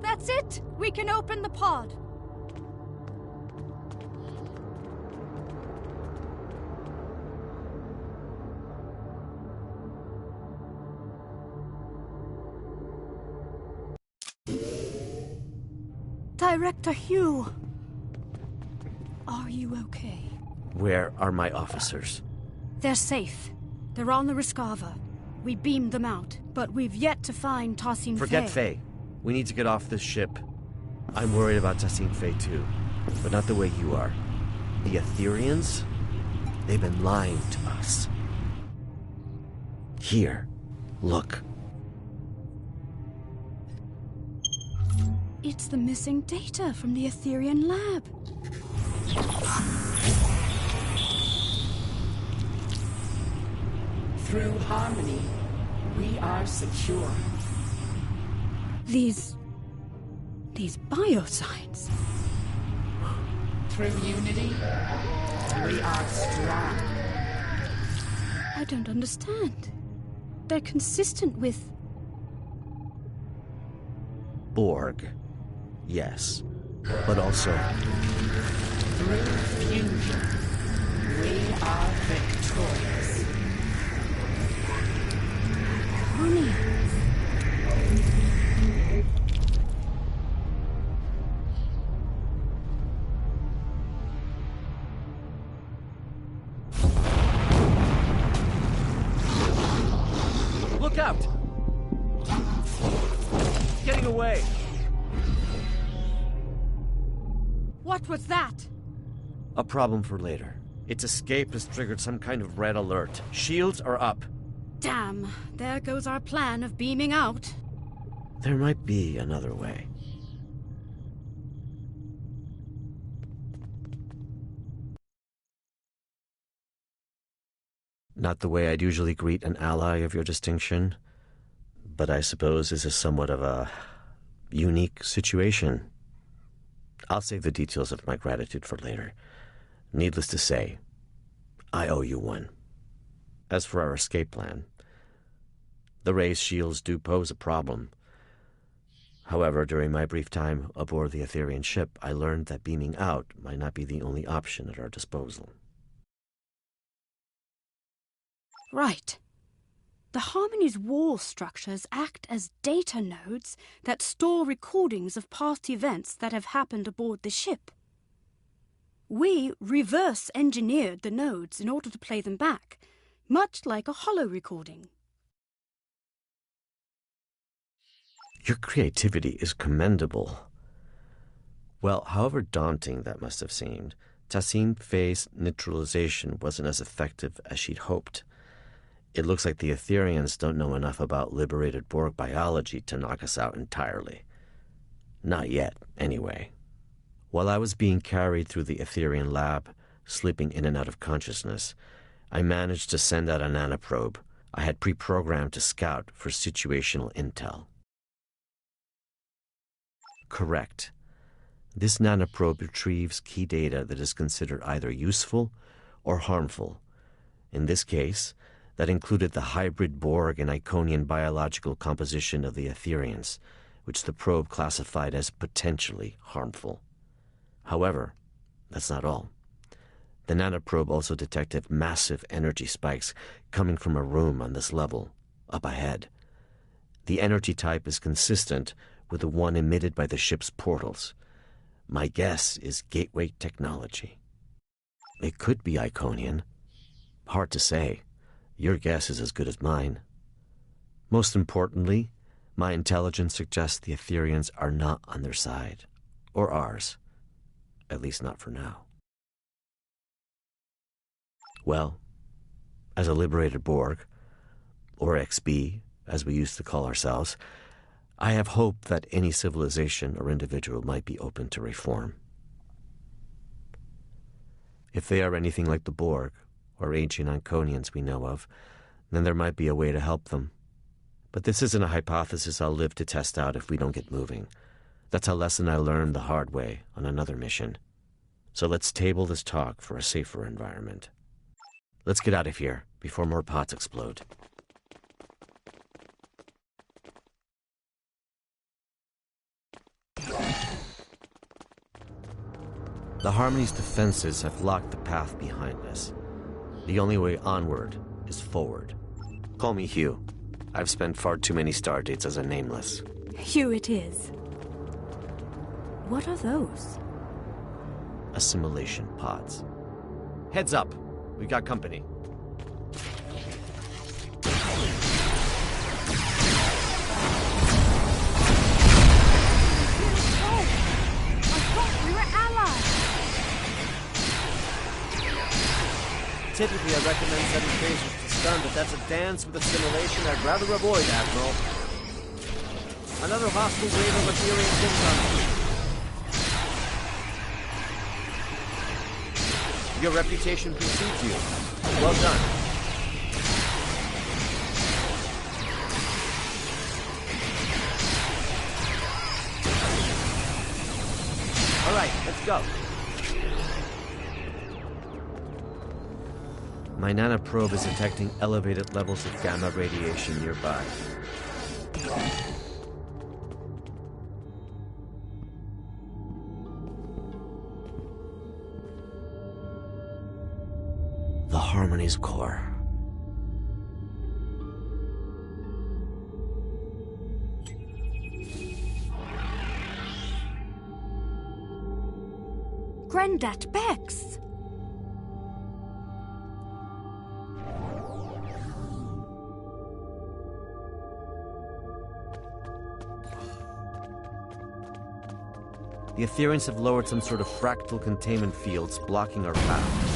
That's it! We can open the pod. Director Hugh, are you okay? Where are my officers? They're safe. They're on the Rescava. We beamed them out, but we've yet to find Tassin Fey. Forget Fey. We need to get off this ship. I'm worried about Tassin Fey too, but not the way you are. The Ethereans? They've been lying to us. Here, look. It's the missing data from the Etherean lab. Through harmony, we are secure. These biosigns. Through unity, we are strong. I don't understand. They're consistent with... Borg. Yes. But also... Through fusion, we are victorious. Honey. Look out! Getting away! What was that? A problem for later. Its escape has triggered some kind of red alert. Shields are up. Damn, there goes our plan of beaming out. There might be another way. Not the way I'd usually greet an ally of your distinction, but I suppose this is somewhat of a unique situation. I'll save the details of my gratitude for later. Needless to say, I owe you one. As for our escape plan, the raised shields do pose a problem. However, during my brief time aboard the Etherian ship, I learned that beaming out might not be the only option at our disposal. Right. The Harmony's wall structures act as data nodes that store recordings of past events that have happened aboard the ship. We reverse-engineered the nodes in order to play them back, much like a holo recording. Your creativity is commendable. Well, however daunting that must have seemed, Tassim Faye's neutralization wasn't as effective as she'd hoped. It looks like the Etherians don't know enough about liberated Borg biology to knock us out entirely. Not yet, anyway. While I was being carried through the Etherian lab, slipping in and out of consciousness, I managed to send out a nanoprobe I had pre-programmed to scout for situational intel. Correct. This nanoprobe retrieves key data that is considered either useful or harmful. In this case, that included the hybrid Borg and Iconian biological composition of the Etherians, which the probe classified as potentially harmful. However, that's not all. The nanoprobe also detected massive energy spikes coming from a room on this level, up ahead. The energy type is consistent with the one emitted by the ship's portals. My guess is gateway technology. It could be Iconian. Hard to say. Your guess is as good as mine. Most importantly, my intelligence suggests the Etherians are not on their side. Or ours. At least not for now. Well, as a liberated Borg, or XB, as we used to call ourselves, I have hope that any civilization or individual might be open to reform. If they are anything like the Borg, or ancient Iconians we know of, then there might be a way to help them. But this isn't a hypothesis I'll live to test out if we don't get moving. That's a lesson I learned the hard way on another mission. So let's table this talk for a safer environment. Let's get out of here before more pots explode. The Harmony's defenses have locked the path behind us. The only way onward is forward. Call me Hugh. I've spent far too many stardates as a nameless. Hugh it is. What are those? Assimilation pods. Heads up! We got company. Typically, I recommend setting phasers to stun, but that's a dance with assimilation I'd rather avoid, Admiral. Another hostile wave of Etherians incoming. Your reputation precedes you. Well done. All right, let's go. My nanoprobe is detecting elevated levels of gamma radiation nearby. The Harmony's core. Granddad Bex! The Etherians have lowered some sort of fractal containment fields blocking our path.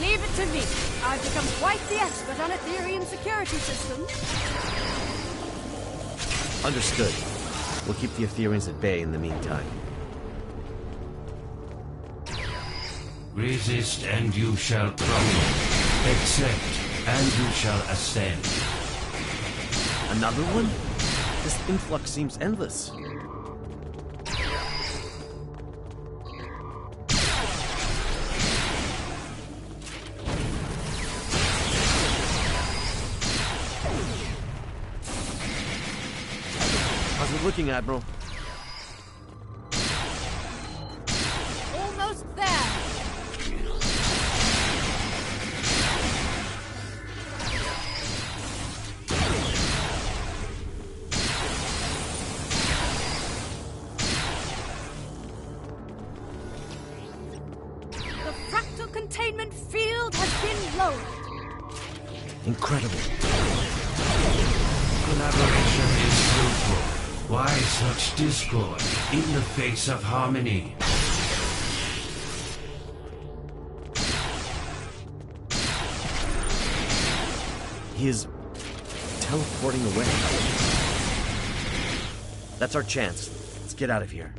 Leave it to me. I've become quite the expert on Etherian security systems. Understood. We'll keep the Etherians at bay in the meantime. Resist and you shall crumble. Accept and you shall ascend. Another one? This influx seems endless. looking, Admiral. Almost there. The fractal containment field has been lowered. Incredible. Collaboration is fruitful. Why such discord in the face of harmony? He is teleporting away. That's our chance. Let's get out of here.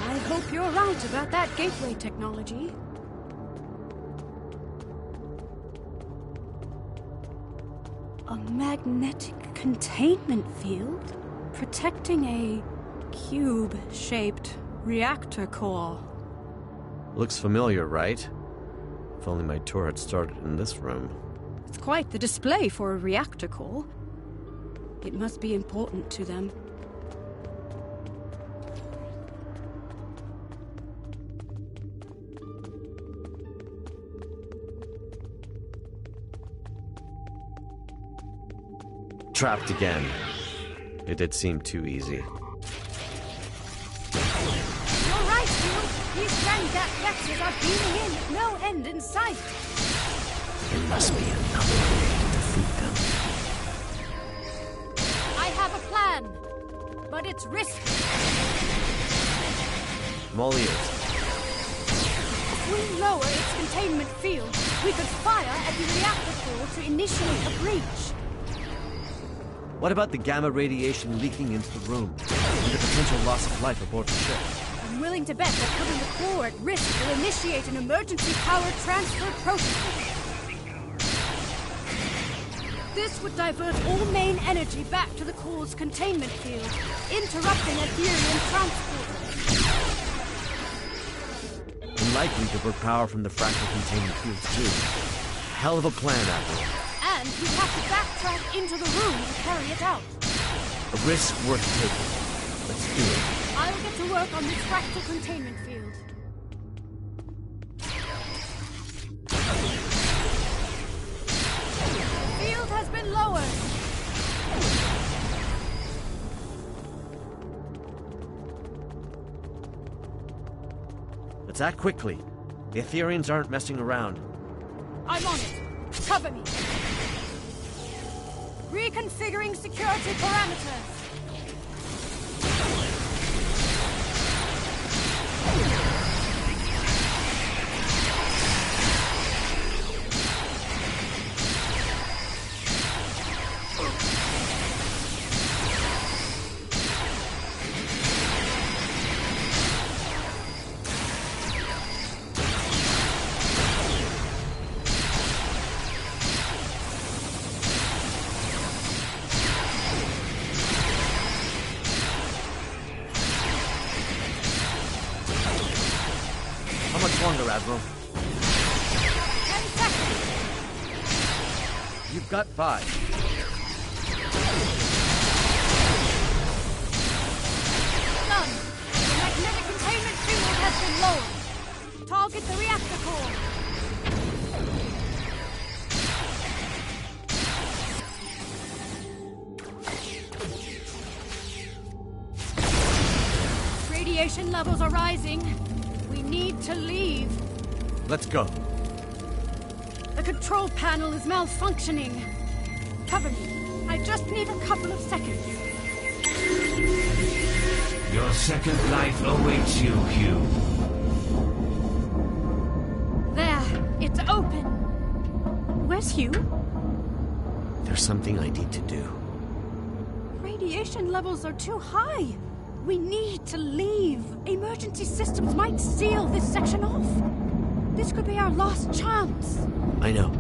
I hope you're right about that gateway technology. A magnetic containment field protecting a cube-shaped reactor core. Looks familiar, right? If only my tour had started in this room. It's quite the display for a reactor core. It must be important to them. Trapped again. It did seem too easy. You're right, Hugh. These Grandat vectors are beaming in with no end in sight. There must be another way to defeat them. I have a plan, but it's risky. I'm all ears. If we lower its containment field, we could fire at the reactor core to initiate a breach. What about the gamma radiation leaking into the room and the potential loss of life aboard the ship? I'm willing to bet that putting the core at risk will initiate an emergency power transfer protocol. This would divert all main energy back to the core's containment field, interrupting Ethereum transport. And likely divert power from the fractal containment fields too. Hell of a plan, Admiral. And we have to backtrack into the room to carry it out. A risk worth taking. Let's do it. I'll get to work on this fractal containment field. The field has been lowered. Let's act quickly. The Ethereans aren't messing around. I'm on it. Cover me. Reconfiguring security parameters. Longer, Admiral. 10 seconds. You've got 5. Done. The magnetic containment field has been lowered. Target the reactor core. Radiation levels are rising. We need to leave. Let's go. The control panel is malfunctioning. Cover me. I just need a couple of seconds. Your second life awaits you, Hugh. There. It's open. Where's Hugh? There's something I need to do. Radiation levels are too high. We need to leave. Emergency systems might seal this section off. This could be our last chance. I know.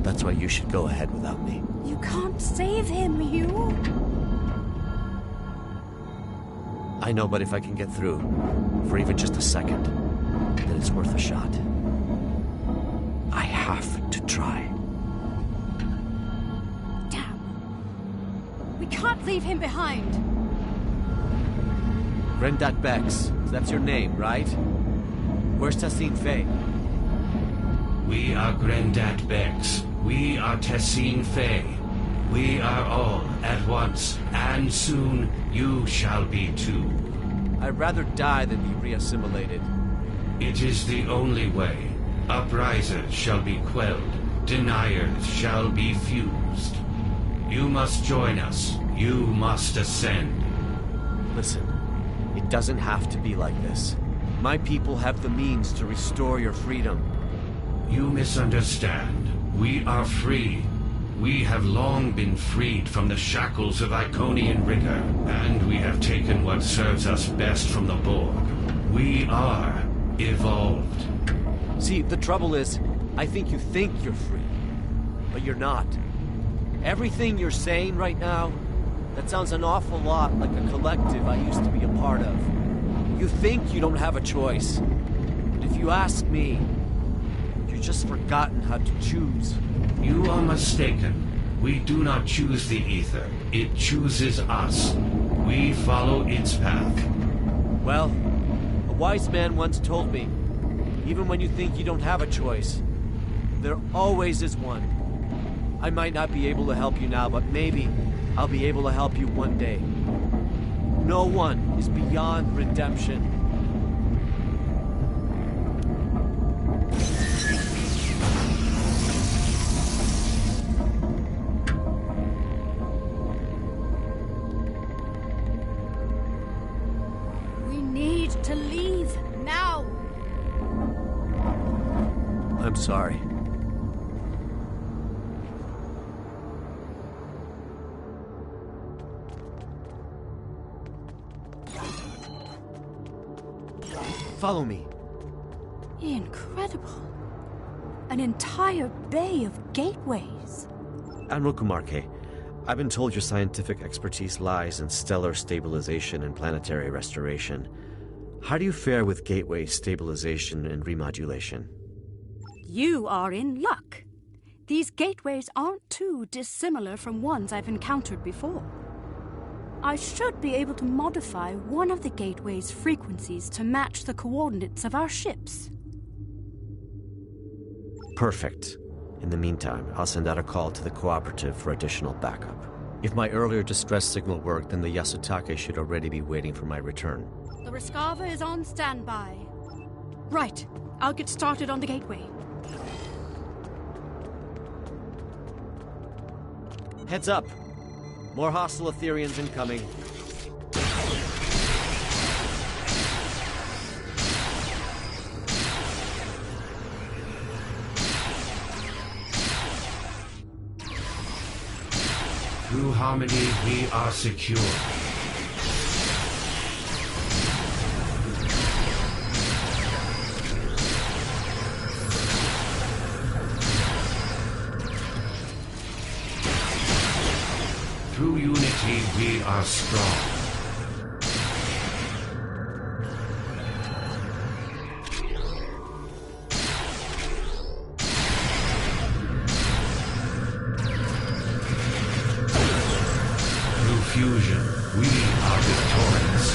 That's why you should go ahead without me. You can't save him, Hugh. I know, but if I can get through, for even just a second, then it's worth a shot. I have to try. We can't leave him behind. Grandat Bex, that's your name, right? Where's Tessin Fay? We are Grandat Bex. We are Tessin Fay. We are all at once, and soon you shall be too. I'd rather die than be reassimilated. It is the only way. Uprisers shall be quelled. Deniers shall be fused. You must join us. You must ascend. Listen, it doesn't have to be like this. My people have the means to restore your freedom. You misunderstand. We are free. We have long been freed from the shackles of Iconian rigor, and we have taken what serves us best from the Borg. We are evolved. See, the trouble is, I think you're free, but you're not. Everything you're saying right now, that sounds an awful lot like a collective I used to be a part of. You think you don't have a choice, but if you ask me, you've just forgotten how to choose. You are mistaken. We do not choose the ether. It chooses us. We follow its path. Well, a wise man once told me, even when you think you don't have a choice, there always is one. I might not be able to help you now, but maybe I'll be able to help you one day. No one is beyond redemption. We need to leave now. I'm sorry. Follow me. Incredible. An entire bay of gateways. Admiral Kumarke, I've been told your scientific expertise lies in stellar stabilization and planetary restoration. How do you fare with gateway stabilization and remodulation? You are in luck. These gateways aren't too dissimilar from ones I've encountered before. I should be able to modify one of the gateway's frequencies to match the coordinates of our ships. Perfect. In the meantime, I'll send out a call to the cooperative for additional backup. If my earlier distress signal worked, then the Yasutake should already be waiting for my return. The Rescava is on standby. Right. I'll get started on the gateway. Heads up! More hostile Etherians incoming. Through harmony, we are secure. Through unity, we are strong. Through fusion, we are victorious.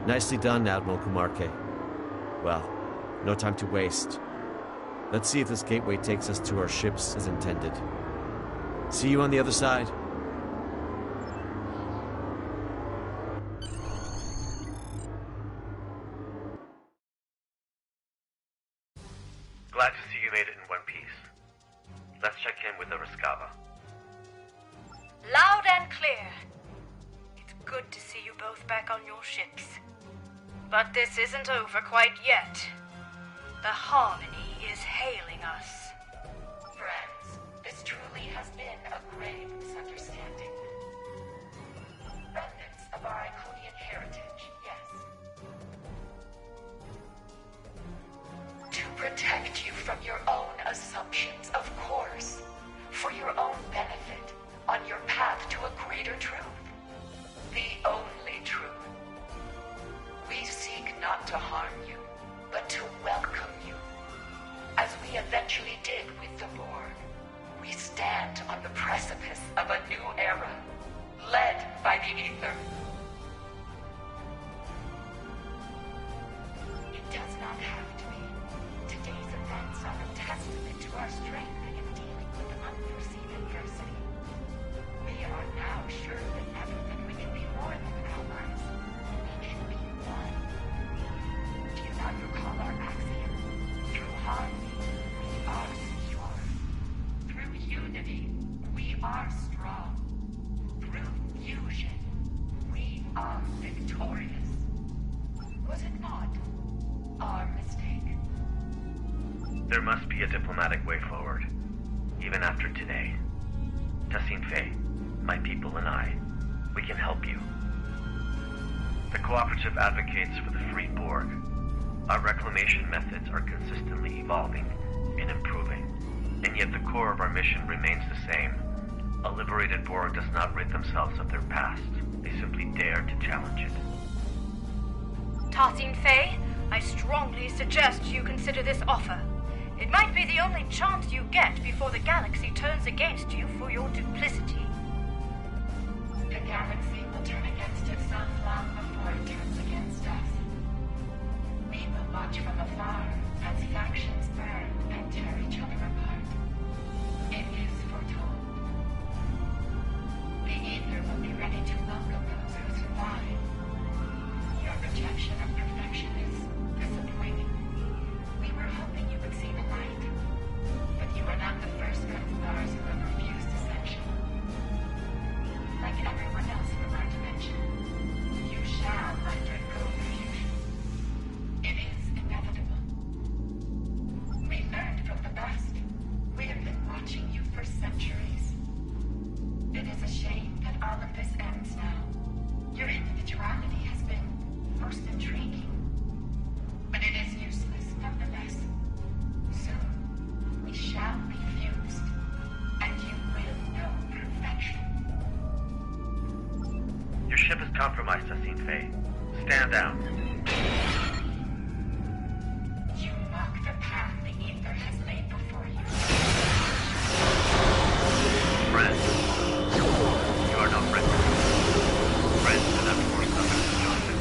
Nicely done, Admiral Kumarke. Well, no time to waste. Let's see if this gateway takes us to our ships as intended. See you on the other side. Glad to see you made it in one piece. Let's check in with the Rescava. Loud and clear. It's good to see you both back on your ships. But this isn't over quite yet. The Harmony is hailing us. Friends, this truly has been a grave misunderstanding. Remnants of our Iconian heritage, yes. To protect you from your own assumptions, of course. For your own benefit, on your path to a greater truth. The only truth. We seek not to harm you, but to welcome you. As we eventually did with the Borg, we stand on the precipice of a new era, led by the Ether. It does not have to be. Today's events are a testament to our strength in dealing with unforeseen adversity. We are now sure than ever that we can be more than allies. We can be one. Do you not recall our axiom? Through harmony, we are secure. Through unity, we are strong. Through fusion, we are victorious. Was it not our mistake? There must be a diplomatic way forward, even after today. Tassine Faye, my people and I, we can help you. The Cooperative advocates for the free Borg. Our reclamation methods are consistently evolving and improving, and yet the core of our mission remains the same. A liberated Borg does not rid themselves of their past. They simply dare to challenge it. Tassine Faye, I strongly suggest you consider this offer. It might be the only chance you get before the galaxy turns against you for your duplicity. The galaxy will turn against itself long before it turns against us. We will watch from afar as factions burn and tear each other apart. It is foretold. The Ether will be ready to welcome those who survive. Your rejection of perfection is disappointing. We were hoping you would see the light, but you are not the first Stars who have refused ascension. Like everyone else from our dimension, you shall undergo fusion. It is inevitable. We learned from the best. We have been watching you for centuries. It is a shame that all of this ends now. Your individuality has been most intriguing, but it is useless nonetheless. Soon, we shall be fused, and you will know perfection. Your ship is compromised, Tassine Faye. Stand down. You mock the path the Ether has laid before you. Friends, you are not friends. Friends do not force others to join their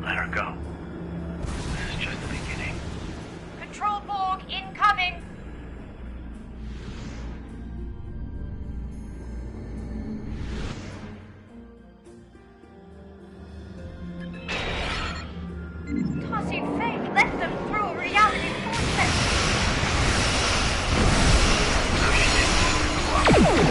let her go. This is just the beginning. Control Borg incoming! Tossing fate led them through a reality vortex. So she didn't cooperate.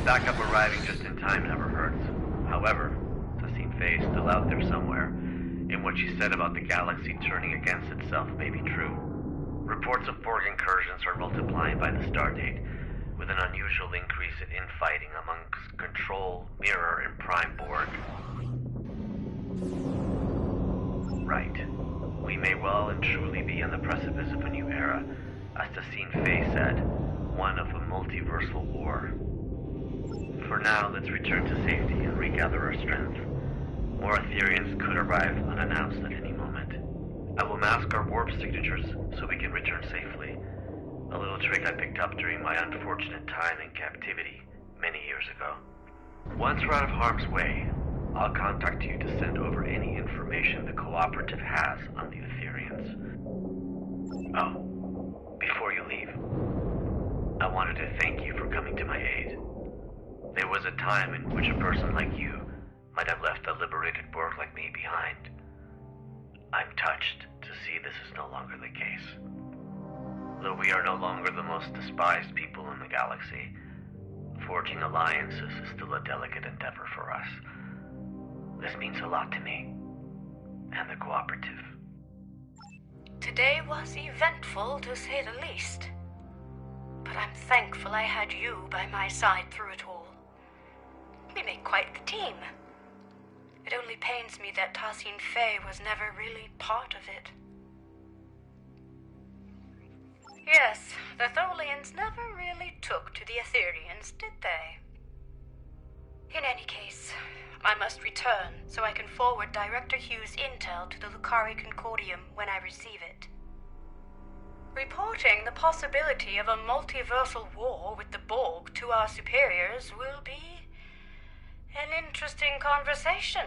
Backup arriving just in time never hurts. However, Tassim Faye is still out there somewhere, and what she said about the galaxy turning against itself may be true. Reports of Borg incursions are multiplying by the stardate, with an unusual increase in infighting amongst Control, Mirror, and Prime Borg. Right. We may well and truly be on the precipice of a new era, as Tassim Faye said, one of a multiversal war. For now, let's return to safety and regather our strength. More Ethereans could arrive unannounced at any moment. I will mask our warp signatures so we can return safely. A little trick I picked up during my unfortunate time in captivity many years ago. Once we're out of harm's way, I'll contact you to send over any information the Cooperative has on the Ethereans. Oh, before you leave, I wanted to thank you for coming to my aid. There was a time in which a person like you might have left a liberated Borg like me behind. I'm touched to see this is no longer the case. Though we are no longer the most despised people in the galaxy, forging alliances is still a delicate endeavor for us. This means a lot to me, and the Cooperative. Today was eventful, to say the least. but I'm thankful I had you by my side through it all. We make quite the team. It only pains me that Tassine Faye was never really part of it. Yes, the Tholians never really took to the Aetherians, did they? In any case, I must return so I can forward Director Hughes' intel to the Lucari Concordium when I receive it. Reporting the possibility of a multiversal war with the Borg to our superiors will be an interesting conversation.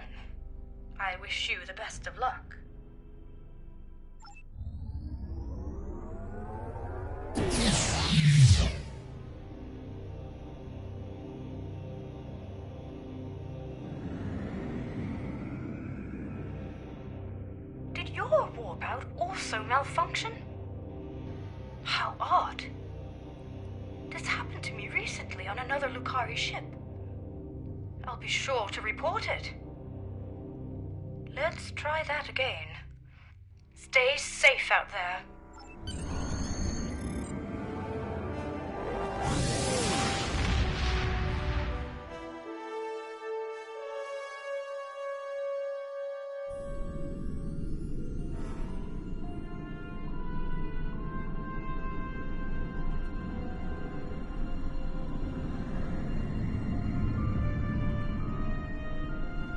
I wish you the best of luck. Did your warbout also malfunction? How odd. This happened to me recently on another Lucari ship. I'll be sure to report it. Let's try that again. Stay safe out there.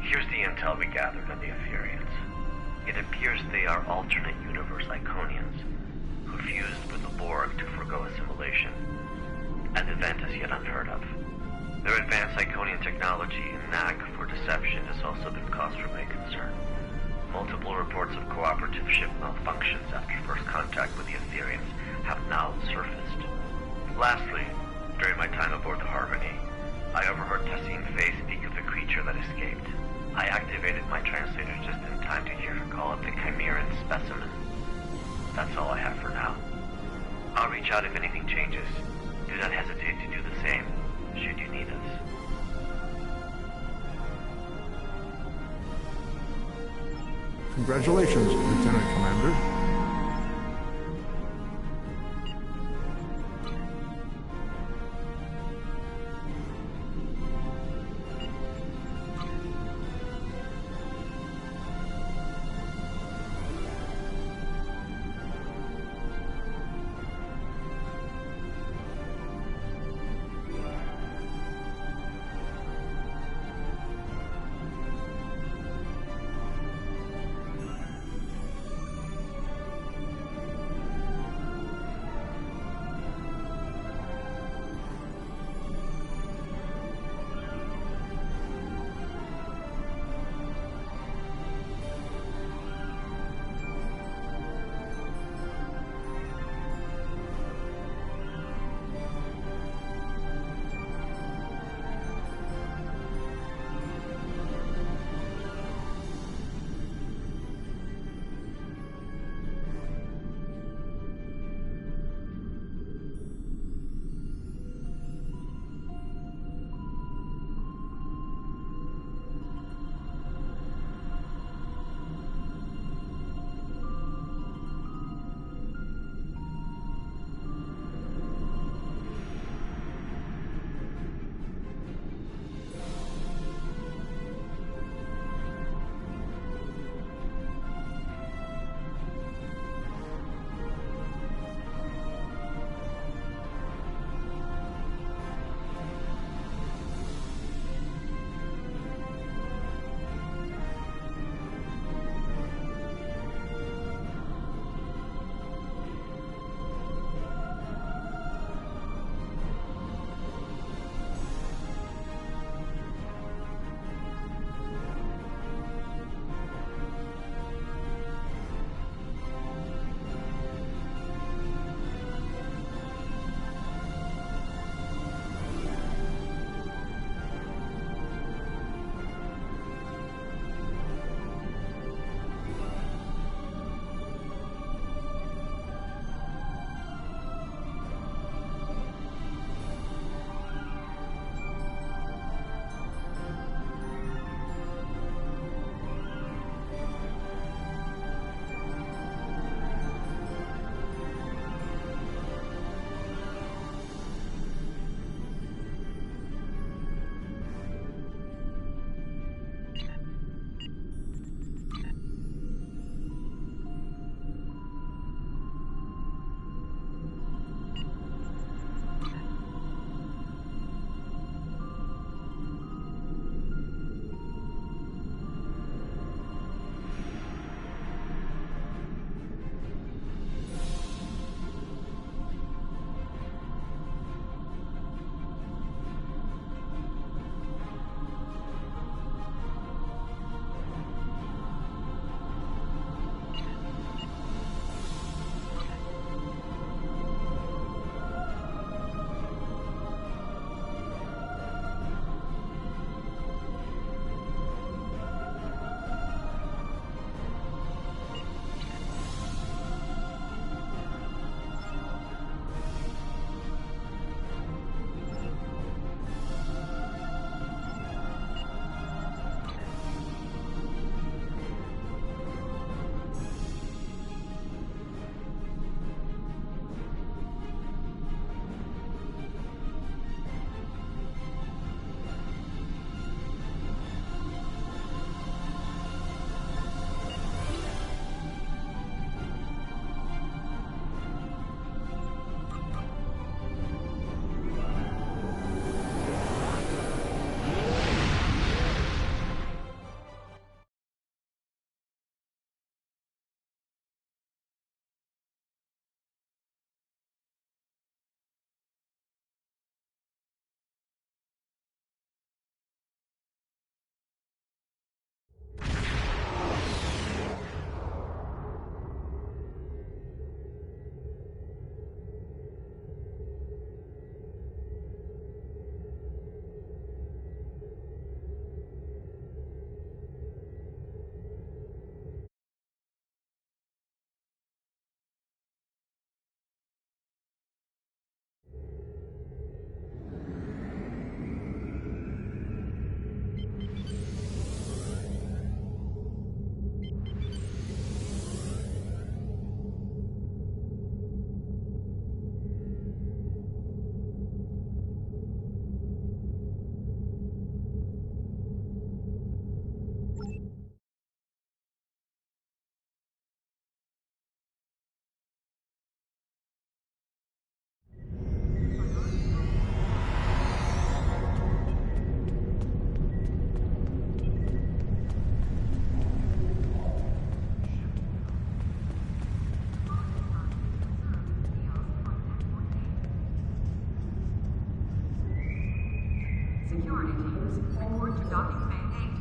Here's the intel we gathered on the Aetherians. It appears they are alternate universe Iconians who fused with the Borg to forgo assimilation, an event as yet unheard of. Their advanced Iconian technology and knack for deception has also been cause for my concern. Multiple reports of cooperative ship malfunctions after first contact with the Aetherians have now surfaced. Lastly, during my time aboard the Harmony, I overheard Tassine Faye speak of the creature that escaped. I activated my translator just in time to hear her call it the Chimeran specimen. That's all I have for now. I'll reach out if anything changes. Do not hesitate to do the same, should you need us. Congratulations, Lieutenant Commander. Security teams, report to docking bay 8.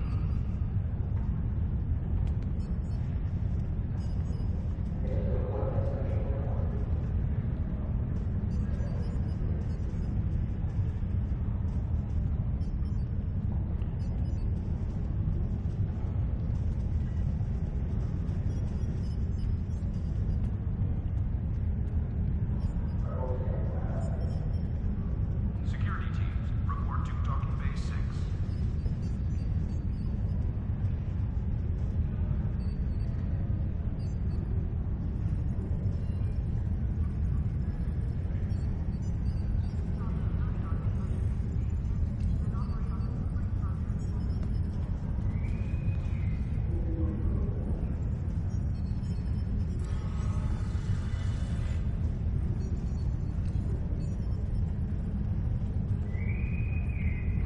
Security teams, report to docking bay 6.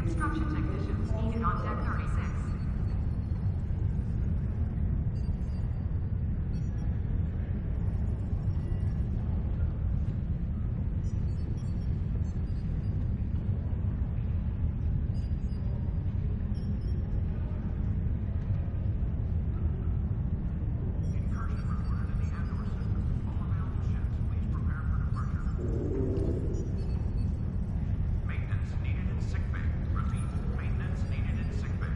Construction technicians needed on deck 36. Incursion reported in the Andor system. All available ships, please prepare for departure. Maintenance needed in sickbay. Repeat, maintenance needed in sickbay.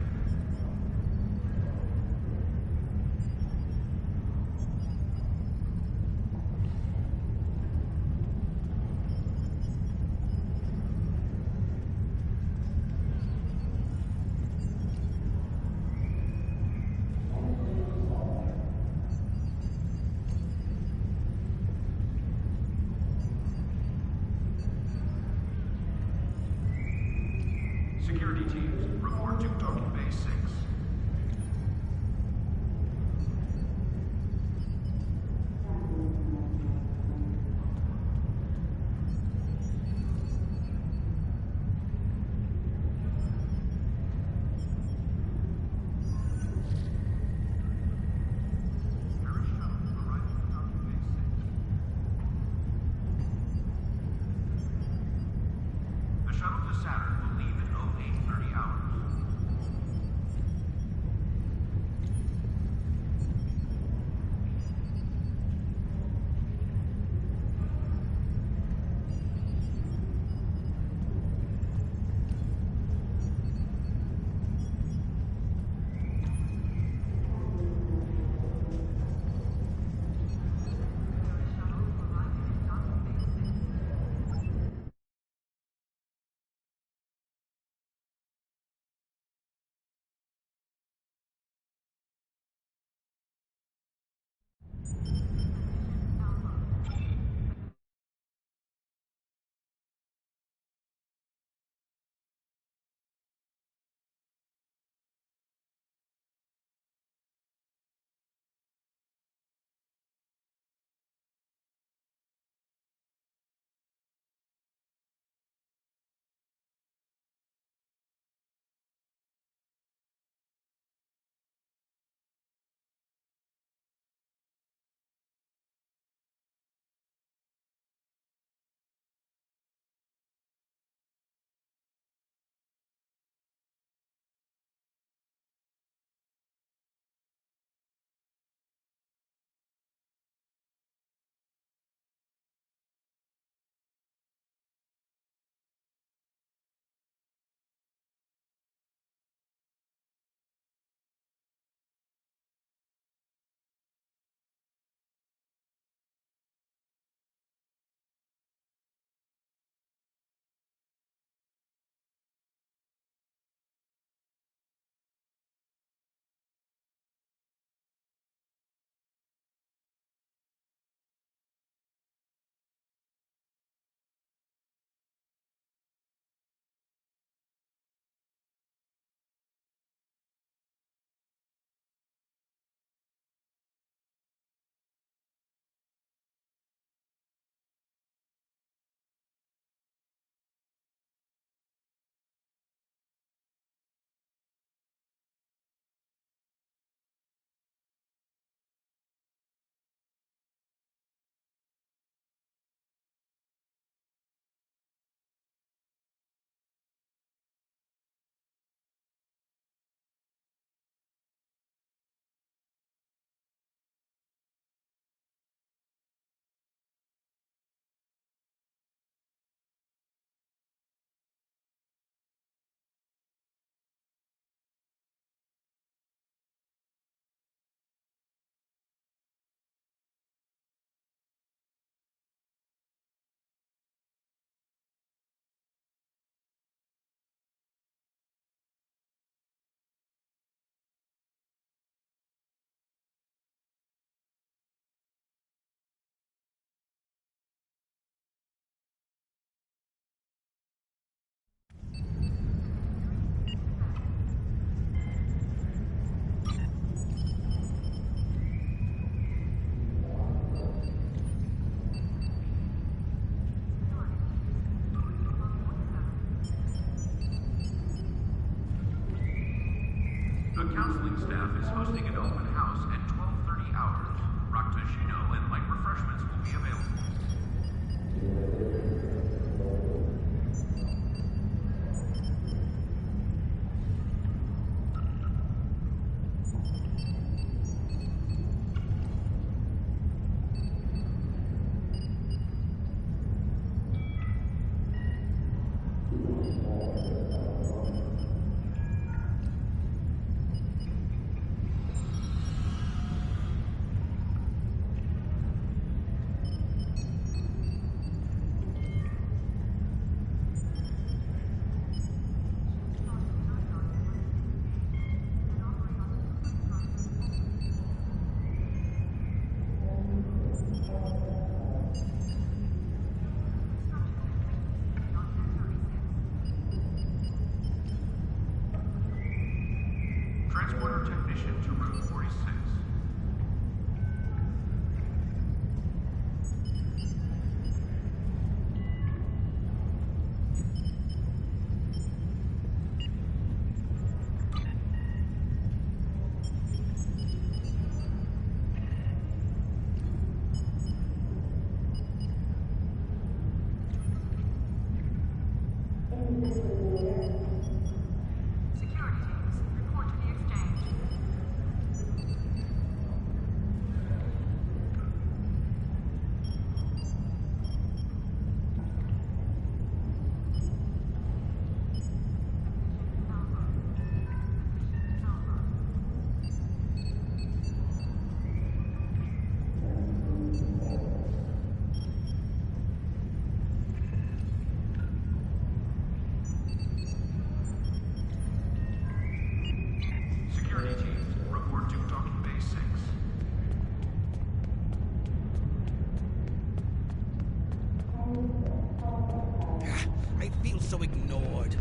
Security teams, report to docking bay 6. The counseling staff is hosting an open house at 12:30 hours. Rakutashino and light refreshments will be available. Transporter technician to Route 46. Security teams, report to the exchange. Security teams, report to docking bay 6. I feel so ignored.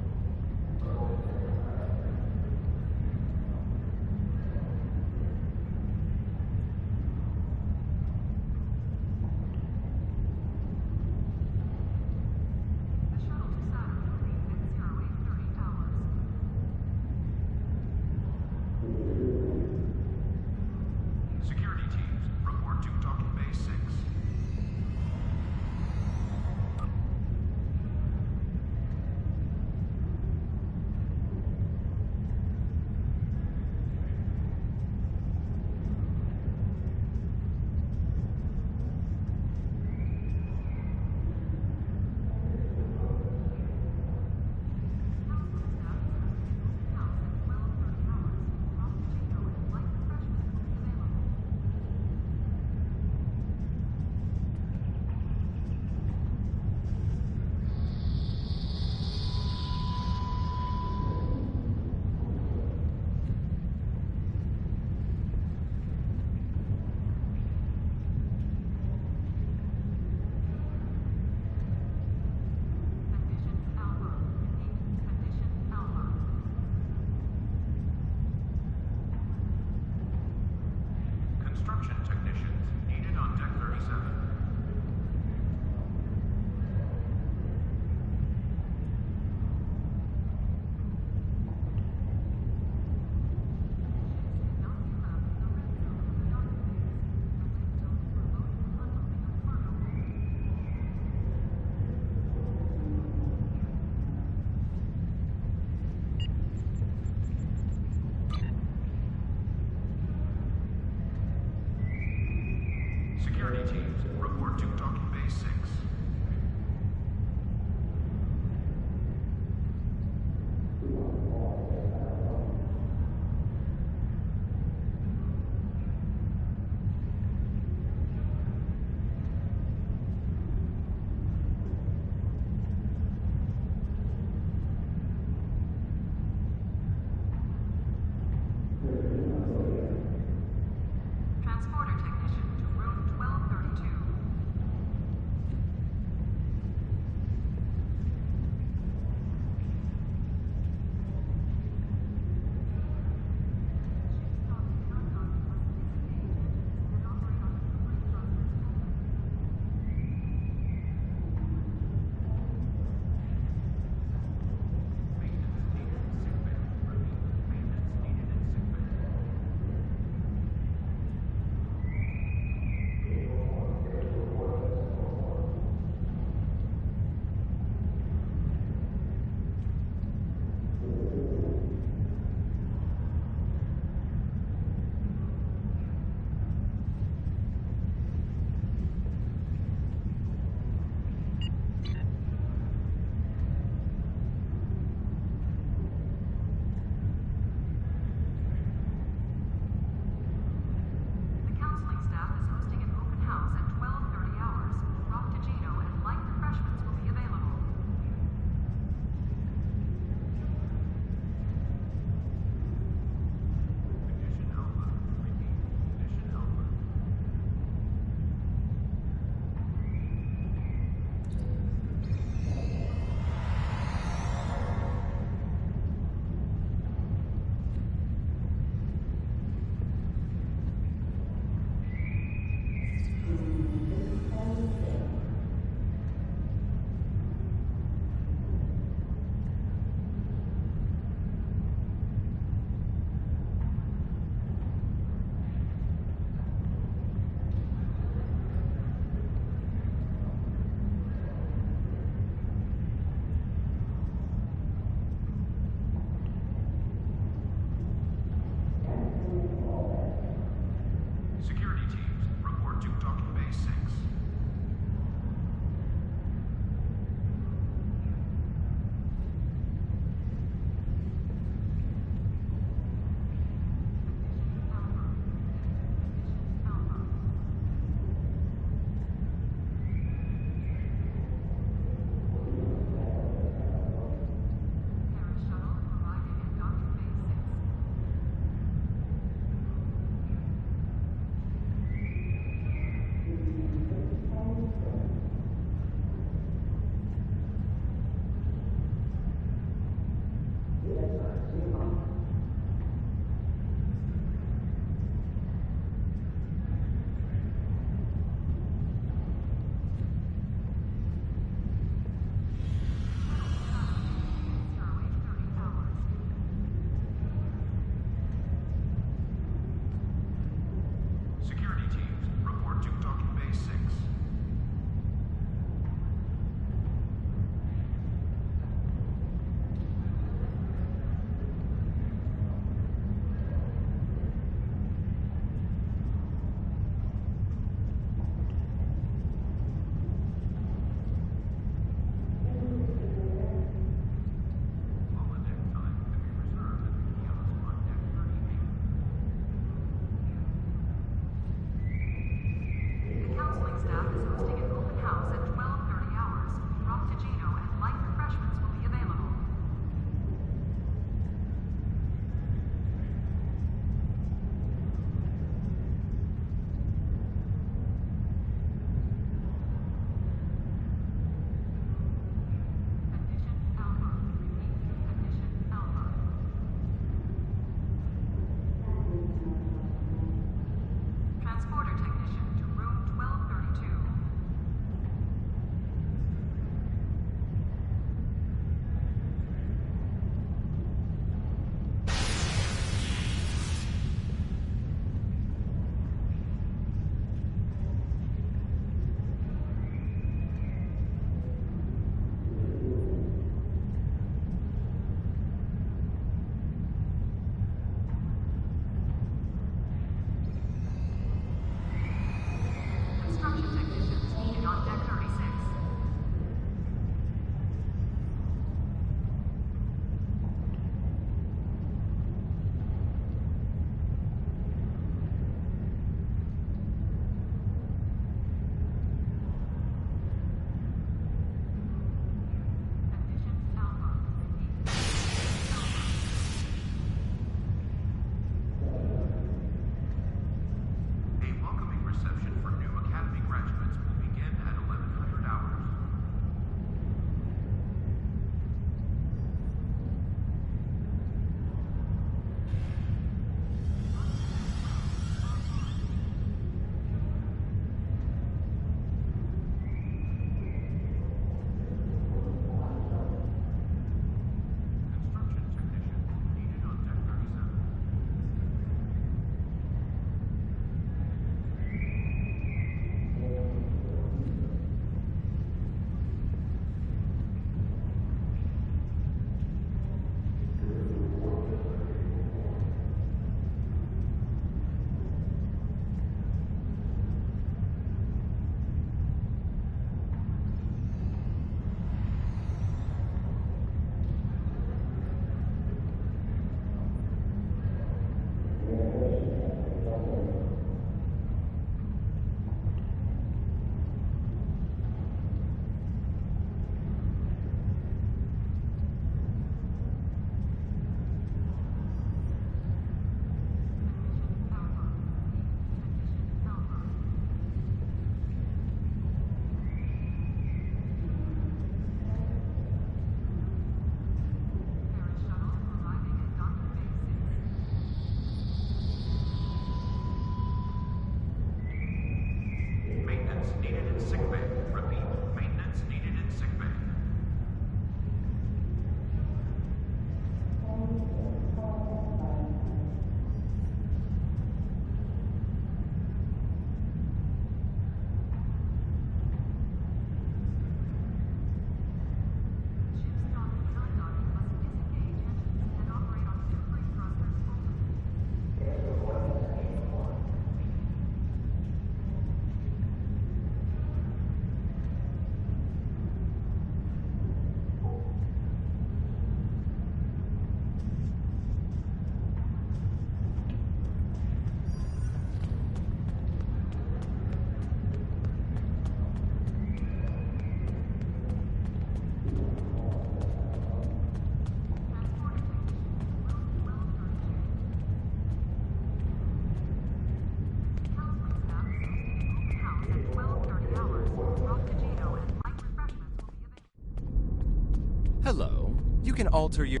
Hello. You can alter your...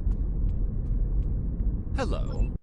Hello.